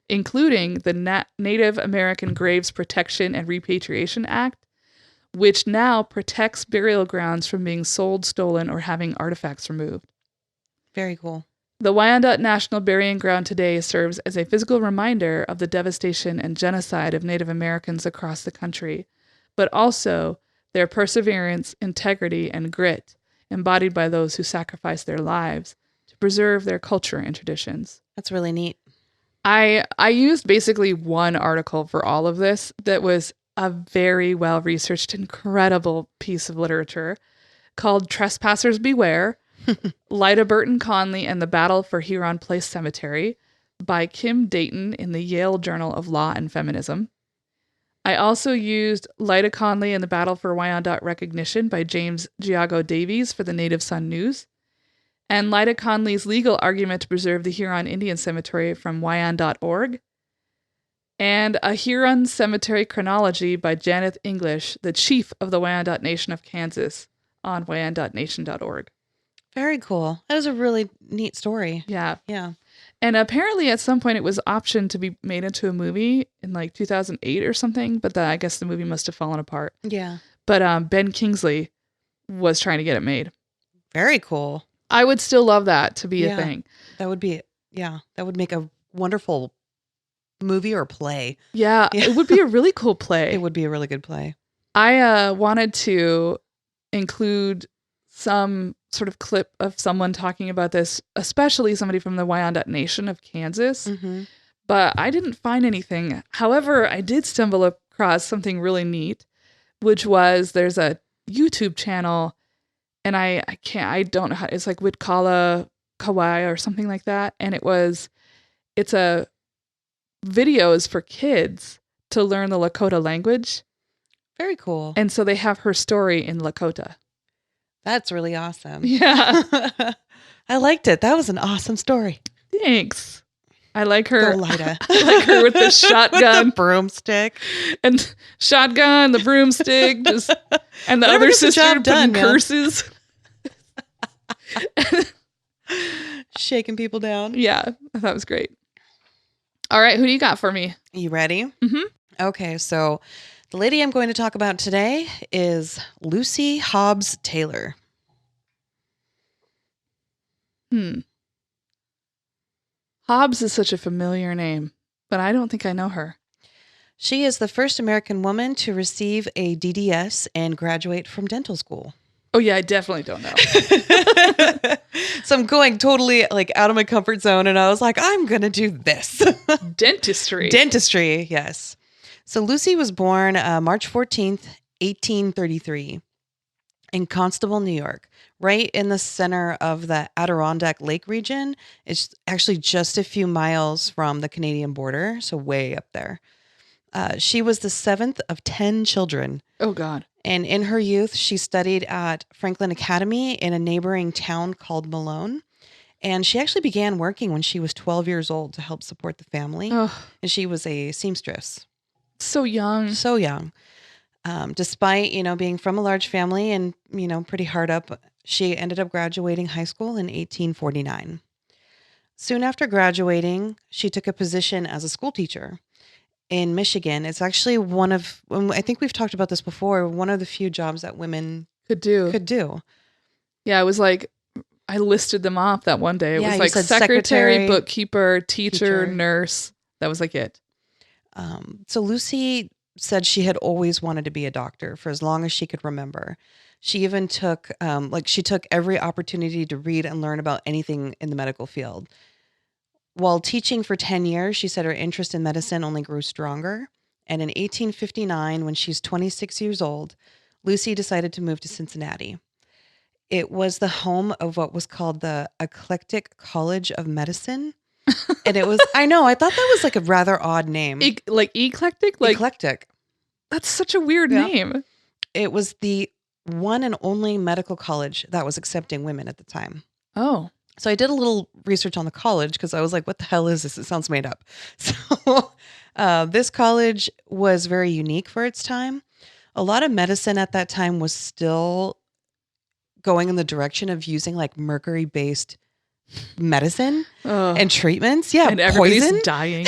including the Native American Graves Protection and Repatriation Act, which now protects burial grounds from being sold, stolen, or having artifacts removed. Very cool. The Wyandot National Burying Ground today serves as a physical reminder of the devastation and genocide of Native Americans across the country, but also their perseverance, integrity, and grit embodied by those who sacrificed their lives to preserve their culture and traditions. That's really neat. I used basically one article for all of this that was a very well-researched, incredible piece of literature called Trespassers Beware, Lyda Burton Conley and the Battle for Huron Place Cemetery by Kim Dayton in the Yale Journal of Law and Feminism. I also used Lyda Conley and the Battle for Wyandot Recognition by James Giago Davies for the Native Sun News, and Lyda Conley's legal argument to preserve the Huron Indian Cemetery from Wyan.org, and a Huron Cemetery Chronology by Janet English, the chief of the Wyandot Nation of Kansas, on wyan.nation.org. Very cool. That was a really neat story. Yeah. Yeah. And apparently at some point it was optioned to be made into a movie in 2008 or something, but I guess the movie must have fallen apart. Yeah. But Ben Kingsley was trying to get it made. Very cool. I would still love that to be a thing. That would be, that would make a wonderful movie or play. Yeah, it would be a really cool play. It would be a really good play. I wanted to include some sort of clip of someone talking about this, especially somebody from the Wyandot Nation of Kansas, but I didn't find anything. However, I did stumble across something really neat, which was there's a YouTube channel, and I don't know how, it's like Witkala Kawaii or something like that. And it's a videos for kids to learn the Lakota language. Very cool. And so they have her story in Lakota. That's really awesome. Yeah. I liked it. That was an awesome story. Thanks. I like her. Go, Lyda. I like her with the shotgun. With the broomstick. And shotgun, the broomstick, just, and the Whatever other gets the sister job putting done, man. curses. Shaking people down. Yeah, that was great. All right, who do you got for me? You ready? Mm-hmm. Okay, so the lady I'm going to talk about today is Lucy Hobbs Taylor. Hobbs is such a familiar name, but I don't think I know her. She is the first American woman to receive a DDS and graduate from dental school. Oh yeah, I definitely don't know. So I'm going totally like out of my comfort zone, and I was like, I'm going to do this. Dentistry. Dentistry, yes. So Lucy was born March 14th, 1833 in Constable, New York, right in the center of the Adirondack Lake region. It's actually just a few miles from the Canadian border, so way up there. She was the seventh of 10 children. Oh, God. And in her youth, she studied at Franklin Academy in a neighboring town called Malone. And she actually began working when she was 12 years old to help support the family. Oh, And she was a seamstress. so young. So young. Despite, being from a large family and, pretty hard up, she ended up graduating high school in 1849. Soon after graduating, she took a position as a school teacher in Michigan. It's actually I think we've talked about this before, one of the few jobs that women Could do. Yeah, it was like, I listed them off that one day. It Yeah, was you like said secretary, bookkeeper, teacher, nurse. That was like it. So Lucy said she had always wanted to be a doctor for as long as she could remember. She even took every opportunity to read and learn about anything in the medical field. While teaching for 10 years, she said her interest in medicine only grew stronger. And in 1859, when she's 26 years old, Lucy decided to move to Cincinnati. It was the home of what was called the Eclectic College of Medicine. And it was, I thought that was like a rather odd name. Like eclectic? Like, Eclectic. that's such a weird name. It was the one and only medical college that was accepting women at the time. Oh. So I did a little research on the college because I was like, what the hell is this? It sounds made up. So this college was very unique for its time. A lot of medicine at that time was still going in the direction of using like mercury-based medicine and treatments. Yeah, and everybody's poison. dying.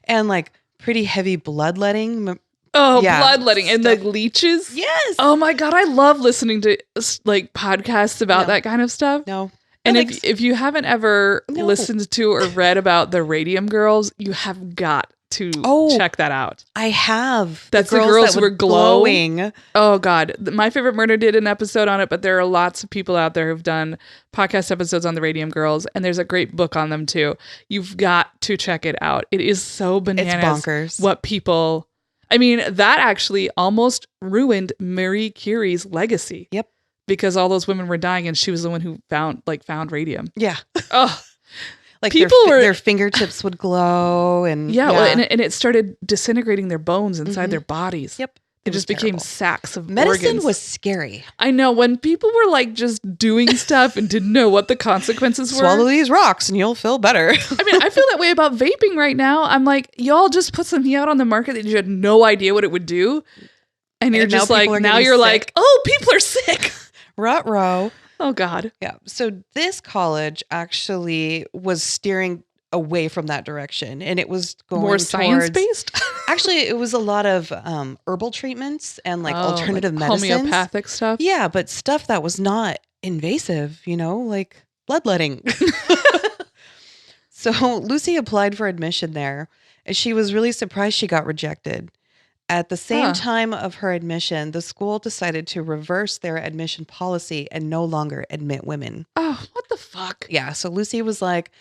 And like pretty heavy bloodletting. Bloodletting and the leeches. Yes. Oh my God, I love listening to like podcasts about that kind of stuff. No. And if you haven't ever listened to or read about the Radium Girls, you have got to check that out. I have. That's the girls who were glowing. Oh God. My Favorite Murder did an episode on it, but there are lots of people out there who've done podcast episodes on the Radium Girls, and there's a great book on them too. You've got to check it out. It is so bananas. It's bonkers. That actually almost ruined Marie Curie's legacy. Yep. Because all those women were dying, and she was the one who found radium. Yeah. Oh, like people their fingertips would glow, and and it started disintegrating their bones inside their bodies. Yep. It just became sacks of medicine organs. was scary. I know, when people were like just doing stuff and didn't know what the consequences were. Swallow these rocks and you'll feel better. I feel that way about vaping right now. I'm like, y'all just put something out on the market that you had no idea what it would do. And you're just like, now you're like, oh, people are sick. Ruh-roh. Oh, God. Yeah. So this college actually was steering away from that direction, and it was going more science-based? Actually, it was a lot of herbal treatments and alternative medicines. Homeopathic stuff? Yeah, but stuff that was not invasive, like bloodletting. So Lucy applied for admission there, and she was really surprised she got rejected. At the same time of her admission, the school decided to reverse their admission policy and no longer admit women. Oh, what the fuck? Yeah, so Lucy was like,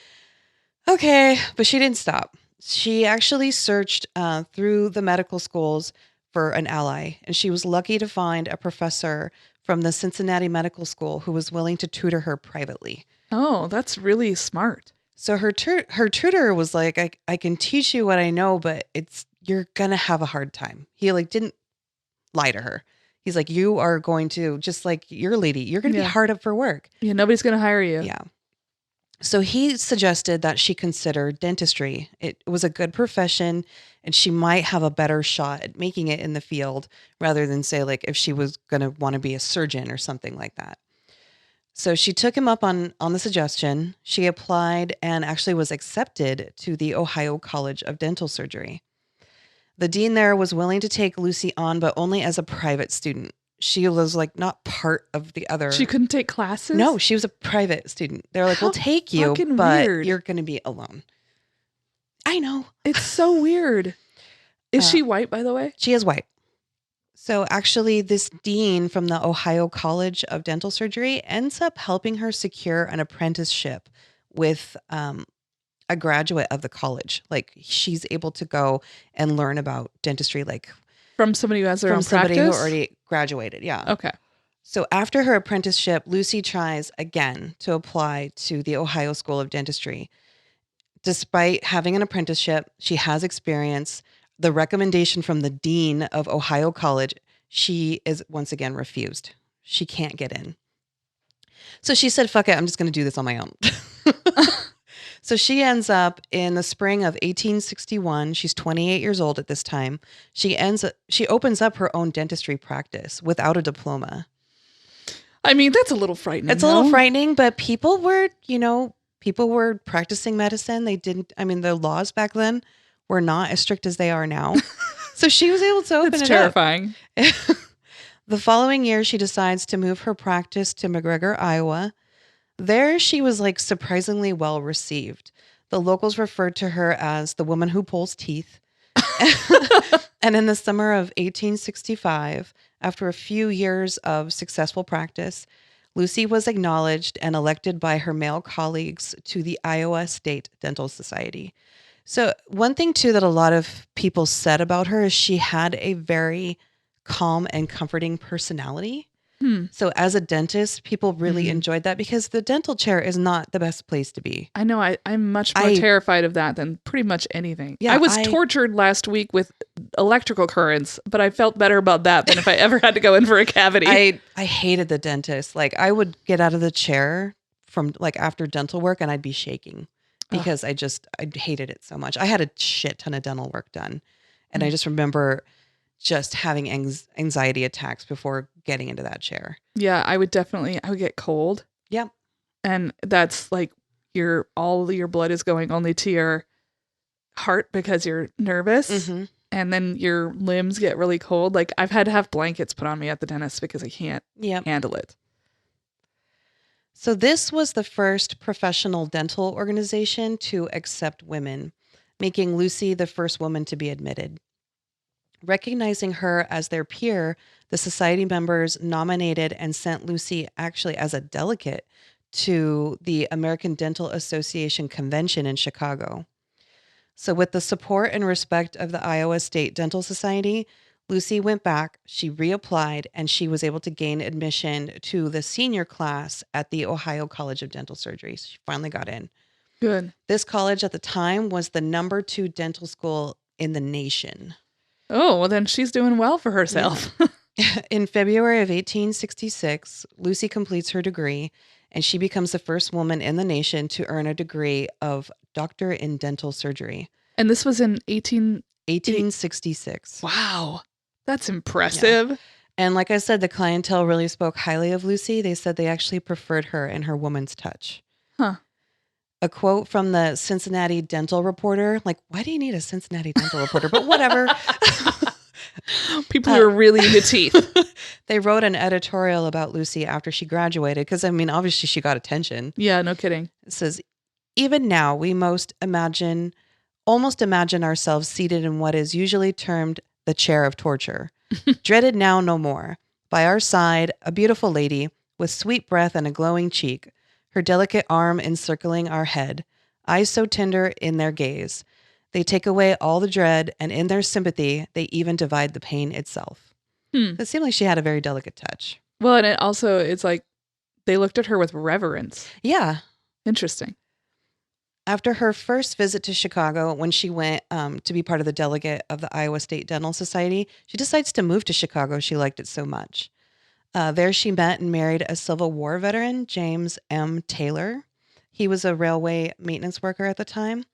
okay, but she didn't stop. She actually searched through the medical schools for an ally, and she was lucky to find a professor from the Cincinnati Medical School who was willing to tutor her privately. Oh, that's really smart. So her tutor was like, I can teach you what I know, but you're gonna have a hard time. He like didn't lie to her. He's like, you are going to, just like your lady, you're going to be hard up for work. Yeah, nobody's going to hire you. Yeah. So he suggested that she consider dentistry. It was a good profession and she might have a better shot at making it in the field rather than say like if she was going to want to be a surgeon or something like that. So she took him up on the suggestion. She applied and actually was accepted to the Ohio College of Dental Surgery. The dean there was willing to take Lucy on, but only as a private student. She was like not part of the other. She couldn't take classes? No, she was a private student. They're like, we'll take you, but you're going to be alone. I know. It's so weird. Is she white, by the way? She is white. So actually, this dean from the Ohio College of Dental Surgery ends up helping her secure an apprenticeship with a graduate of the college. Like she's able to go and learn about dentistry, like from somebody who has their own practice? From somebody who already graduated, yeah. Okay. So after her apprenticeship, Lucy tries again to apply to the Ohio School of Dentistry. Despite having an apprenticeship, she has experience. The recommendation from the dean of Ohio College, she is once again refused. She can't get in. So she said, fuck it, I'm just going to do this on my own. So she ends up in the spring of 1861. She's 28 years old at this time. She opens up her own dentistry practice without a diploma. I mean, that's a little frightening. It's a little frightening, but people were practicing medicine. The laws back then were not as strict as they are now. So she was able to open it terrifying. up. The following year, she decides to move her practice to McGregor, Iowa. There, she was like surprisingly well received. The locals referred to her as the woman who pulls teeth. And in the summer of 1865, after a few years of successful practice, Lucy was acknowledged and elected by her male colleagues to the Iowa State Dental Society. So one thing, too, that a lot of people said about her is she had a very calm and comforting personality. So as a dentist, people really enjoyed that because the dental chair is not the best place to be. I know. I'm much more terrified of that than pretty much anything. Yeah, I was tortured last week with electrical currents, but I felt better about that than if I ever had to go in for a cavity. I hated the dentist. Like I would get out of the chair from like after dental work and I'd be shaking because I hated it so much. I had a shit ton of dental work done. And I just remember just having anxiety attacks before getting into that chair. Yeah, I would get cold. Yep. And that's like all your blood is going only to your heart because you're nervous. Mm-hmm. And then your limbs get really cold. Like I've had to have blankets put on me at the dentist because I can't handle it. So this was the first professional dental organization to accept women, making Lucy the first woman to be admitted. Recognizing her as their peer, the society members nominated and sent Lucy actually as a delegate to the American Dental Association convention in Chicago. So with the support and respect of the Iowa State Dental Society, Lucy went back, she reapplied, and she was able to gain admission to the senior class at the Ohio College of Dental Surgery. So she finally got in. Good. This college at the time was the number 2 dental school in the nation. Oh, well then she's doing well for herself. Yeah. In February of 1866, Lucy completes her degree, and she becomes the first woman in the nation to earn a degree of Doctor in Dental Surgery. And this was in 1866. Wow. That's impressive. Yeah. And like I said, the clientele really spoke highly of Lucy. They said they actually preferred her and her woman's touch. Huh. A quote from the Cincinnati Dental Reporter. Like, why do you need a Cincinnati Dental Reporter? But whatever. People who are really into teeth. They wrote an editorial about Lucy after she graduated because, obviously she got attention. Yeah, no kidding. It says, even now we almost imagine ourselves seated in what is usually termed the chair of torture. Dreaded now no more. By our side, a beautiful lady with sweet breath and a glowing cheek, her delicate arm encircling our head, eyes so tender in their gaze. They take away all the dread, and in their sympathy, they even divide the pain itself. It seemed like she had a very delicate touch. Well, and it's like they looked at her with reverence. Yeah. Interesting. After her first visit to Chicago, when she went to be part of the delegate of the Iowa State Dental Society, she decides to move to Chicago. She liked it so much. There she met and married a Civil War veteran, James M. Taylor. He was a railway maintenance worker at the time.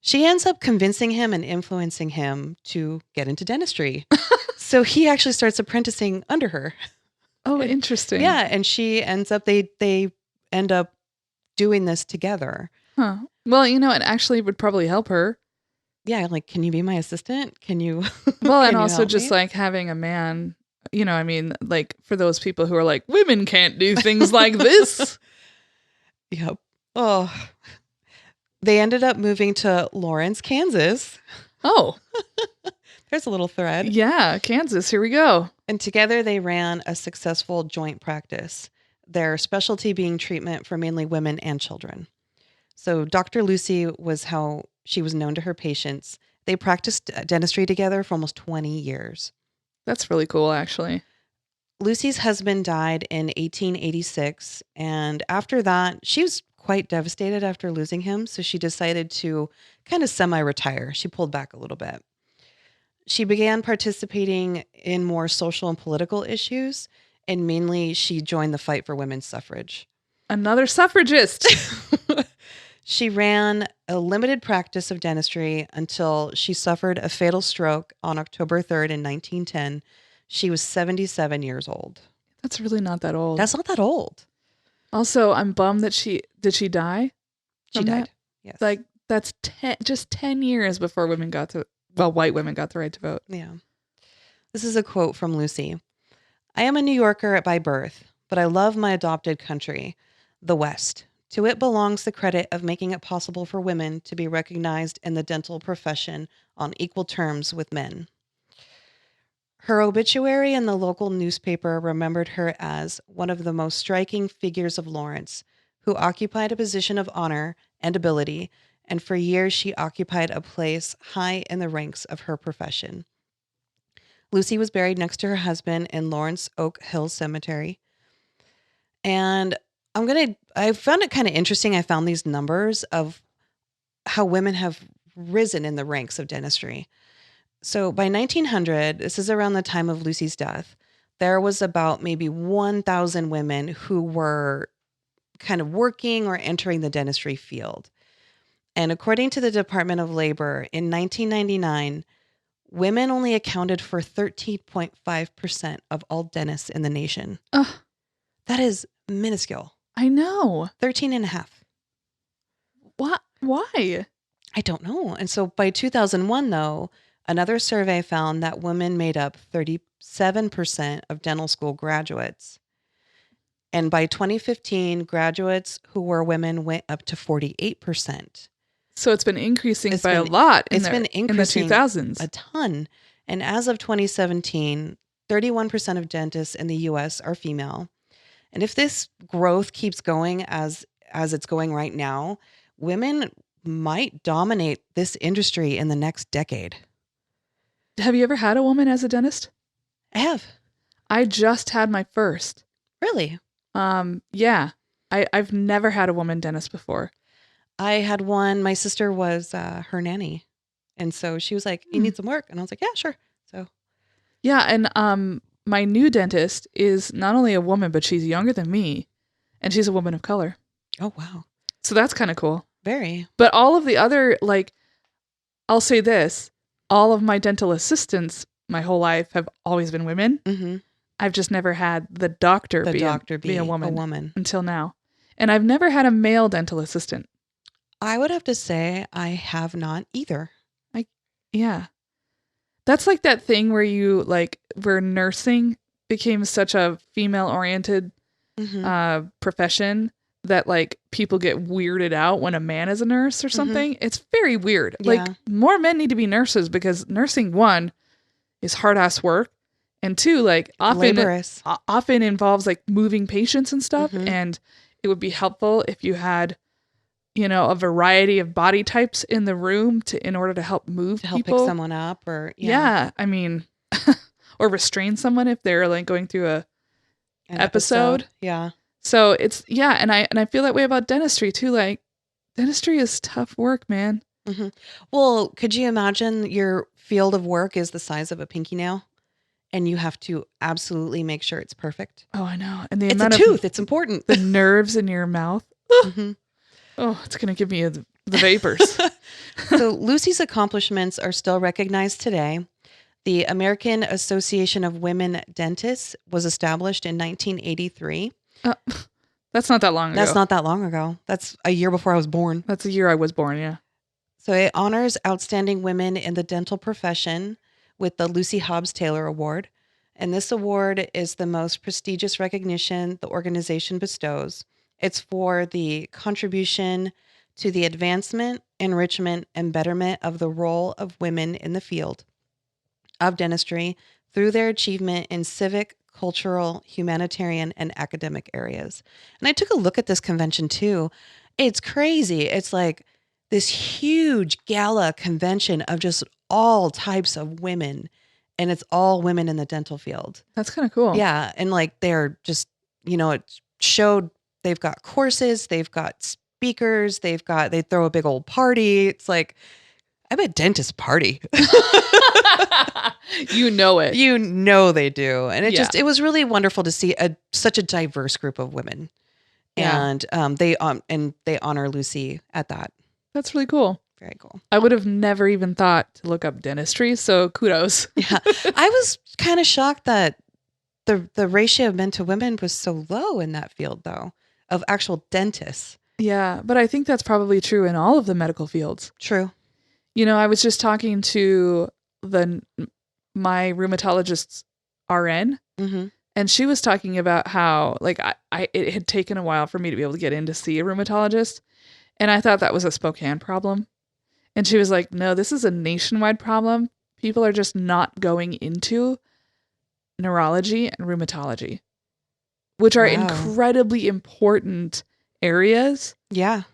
She ends up convincing him and influencing him to get into dentistry. So he actually starts apprenticing under her. Oh, interesting. Yeah, and she ends up, they end up doing this together. Huh. Well, it actually would probably help her. Yeah, like, can you be my assistant? Can you? Well, can and you also help just me? like having a man, like for those people who are like, women can't do things like this. Yep. Oh. They ended up moving to Lawrence, Kansas. Oh. There's a little thread. Yeah, Kansas. Here we go. And together they ran a successful joint practice, their specialty being treatment for mainly women and children. So Dr. Lucy was how she was known to her patients. They practiced dentistry together for almost 20 years. That's really cool, actually. Lucy's husband died in 1886. And after that, she was quite devastated after losing him. So she decided to kind of semi-retire. She pulled back a little bit. She began participating in more social and political issues. And mainly she joined the fight for women's suffrage. Another suffragist. She ran a limited practice of dentistry until she suffered a fatal stroke on October 3rd in 1910. She was 77 years old. That's really not that old. That's not that old. Also, I'm bummed that did she die? She from died. that? Yes. Like that's just 10 years before white women got the right to vote. Yeah. This is a quote from Lucy. I am a New Yorker by birth, but I love my adopted country, the West. To it belongs the credit of making it possible for women to be recognized in the dental profession on equal terms with men. Her obituary in the local newspaper remembered her as one of the most striking figures of Lawrence, who occupied a position of honor and ability, and for years she occupied a place high in the ranks of her profession. Lucy was buried next to her husband in Lawrence Oak Hill Cemetery. And I found it kind of interesting. I found these numbers of how women have risen in the ranks of dentistry. So by 1900, this is around the time of Lucy's death, there was about maybe 1,000 women who were kind of working or entering the dentistry field. And according to the Department of Labor, in 1999, women only accounted for 13.5% of all dentists in the nation. Ugh. That is minuscule. I know. 13 and a half. What? Why? I don't know. And so by 2001, though, another survey found that women made up 37% of dental school graduates. And by 2015, graduates who were women went up to 48%. So it's been increasing by a lot in been increasing in the 2000s. A ton. And as of 2017, 31% of dentists in the U.S. are female. And if this growth keeps going as it's going right now, women might dominate this industry in the next decade. Have you ever had a woman as a dentist? I have. I just had my first. Really? Yeah. I've never had a woman dentist before. I had one. My sister was her nanny. And so she was like, you need some work? And I was like, yeah, sure. So. Yeah. And my new dentist is not only a woman, but she's younger than me. And she's a woman of color. Oh, wow. So that's kind of cool. Very. But all of the other, like, I'll say this. All of my dental assistants my whole life have always been women. Mm-hmm. I've just never had the doctor be a woman until now. And I've never had a male dental assistant. I would have to say I have not either. Yeah. That's like that thing where nursing became such a female-oriented profession that like people get weirded out when a man is a nurse or something. It's very weird. Yeah. Like more men need to be nurses because nursing, one, is hard-ass work. And two, like often involves like moving patients and stuff. And it would be helpful if you had a variety of body types in the room in order to help move To help people. pick someone up or Yeah. I mean, or restrain someone if they're like going through an episode. Yeah. So it's, and I feel that way about dentistry too. Like, dentistry is tough work, man. Mm-hmm. Well, could you imagine your field of work is the size of a pinky nail and you have to absolutely make sure it's perfect? Oh, I know. And the It's a amount tooth. of It's important. the nerves in your mouth. Mm-hmm. Oh, it's going to give me the vapors. So Lucy's accomplishments are still recognized today. The American Association of Women Dentists was established in 1983. That's not that long ago. That's not that long ago. That's a year before I was born. That's the year I was born, yeah. So it honors outstanding women in the dental profession with the Lucy Hobbs Taylor Award. And this award is the most prestigious recognition the organization bestows. It's for the contribution to the advancement, enrichment, and betterment of the role of women in the field of dentistry through their achievement in civic, cultural, humanitarian, and academic areas. And I took a look at this convention too. It's crazy. It's like this huge gala convention of just all types of women, and it's all women in the dental field. That's kind of cool. Yeah. And like they're just, it showed they've got courses, they've got speakers, they throw a big old party. It's like, I'm a dentist party. You know it. You know they do. And it was really wonderful to see such a diverse group of women. Yeah. And they honor Lucy at that. That's really cool. Very cool. I would have never even thought to look up dentistry, so kudos. Yeah. I was kind of shocked that the ratio of men to women was so low in that field, though, of actual dentists. Yeah, but I think that's probably true in all of the medical fields. True. I was just talking to my rheumatologist's RN, Mm-hmm. and she was talking about how like it had taken a while for me to be able to get in to see a rheumatologist, and I thought that was a Spokane problem. And she was like, no, this is a nationwide problem. People are just not going into neurology and rheumatology, which are incredibly important areas. Yeah.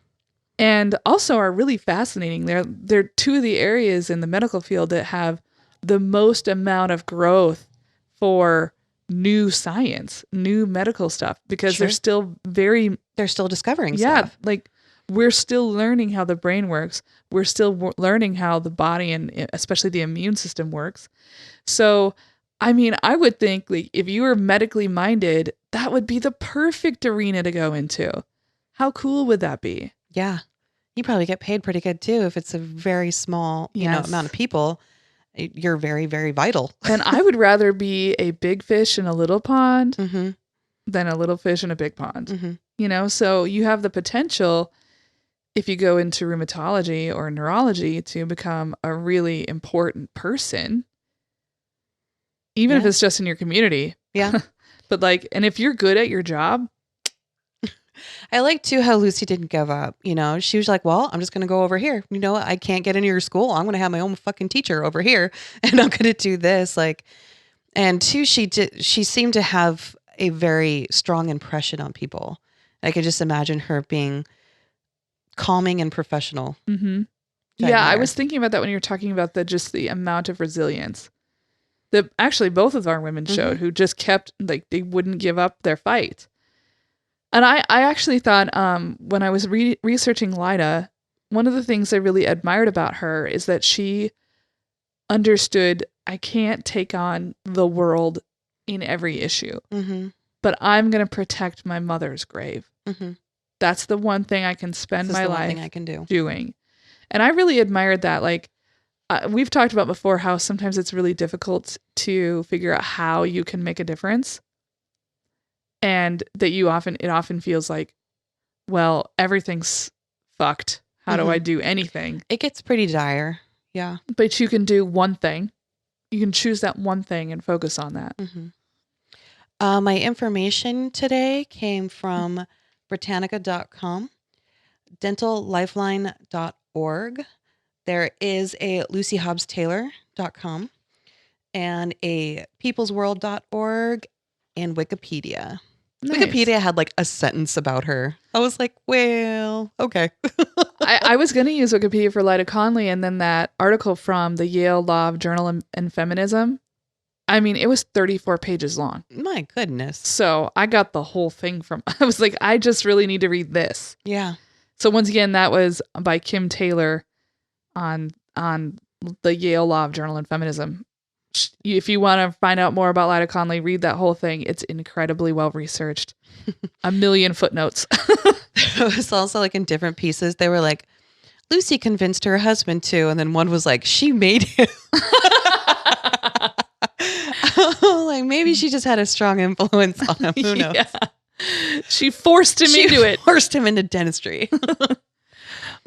And also are really fascinating. They're two of the areas in the medical field that have the most amount of growth for new science, new medical stuff, because they're still discovering stuff. Yeah, like we're still learning how the brain works. We're still learning how the body and especially the immune system works. So, I mean, I would think like if you were medically minded, that would be the perfect arena to go into. How cool would that be? Yeah. You probably get paid pretty good too. If it's a very small, amount of people, you're very, very vital. And I would rather be a big fish in a little pond mm-hmm. than a little fish in a big pond. Mm-hmm. So you have the potential, if you go into rheumatology or neurology, to become a really important person, even if it's just in your community. Yeah. But and if you're good at your job. I like too how Lucy didn't give up. She was like, well, I'm just going to go over here. I can't get into your school. I'm going to have my own fucking teacher over here and I'm going to do this. And two, she seemed to have a very strong impression on people. I could just imagine her being calming and professional. Mm-hmm. Yeah. I was thinking about that when you were talking about the amount of resilience that actually both of our women showed, who just kept, they wouldn't give up their fight. And I actually thought when I was researching Lyda, one of the things I really admired about her is that she understood I can't take on the world in every issue, but I'm going to protect my mother's grave. Mm-hmm. That's the one thing I can spend my life I can do. doing. And I really admired that. We've talked about before how sometimes it's really difficult to figure out how you can make a difference. And that it often feels like, well, everything's fucked. How do I do anything? It gets pretty dire. Yeah. But you can do one thing. You can choose that one thing and focus on that. Mm-hmm. My information today came from Britannica.com, dentallifeline.org. There is a LucyHobbsTaylor.com and a peoplesworld.org and Wikipedia. Nice. Wikipedia had like a sentence about her. I was like, well, okay. I was going to use Wikipedia for Lyda Conley, and then that article from the Yale Law of Journal and Feminism. I mean, it was 34 pages long. My goodness. So I got the whole thing from, I was like, I just really need to read this. Yeah. So once again, that was by Kim Taylor on the Yale Law of Journal and Feminism. If you want to find out more about Lyda Conley, read that whole thing. It's incredibly well researched. A million footnotes. It was also like in different pieces. They were like, Lucy convinced her husband to, and then one was like, she made him. Like maybe she just had a strong influence on him. Who knows? Yeah. She forced him into it. Forced him into dentistry.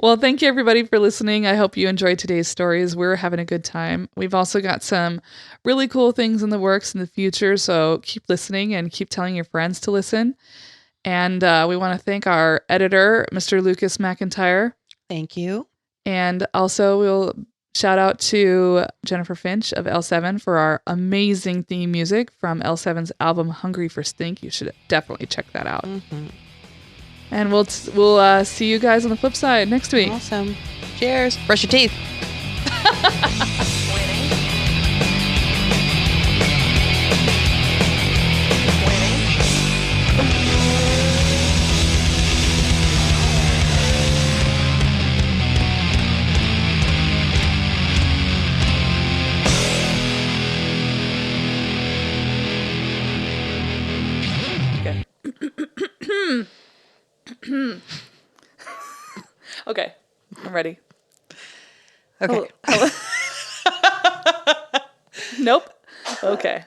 Well, thank you everybody for listening. I hope you enjoyed today's stories. We're having a good time. We've also got some really cool things in the works in the future. So keep listening and keep telling your friends to listen. And we want to thank our editor, Mr. Lucas McIntyre. Thank you. And also we'll shout out to Jennifer Finch of L7 for our amazing theme music from L7's album Hungry for Stink. You should definitely check that out. Mm-hmm. And we'll see you guys on the flip side next week. Awesome. Cheers. Brush your teeth. Okay, I'm ready. Okay. Nope. Okay.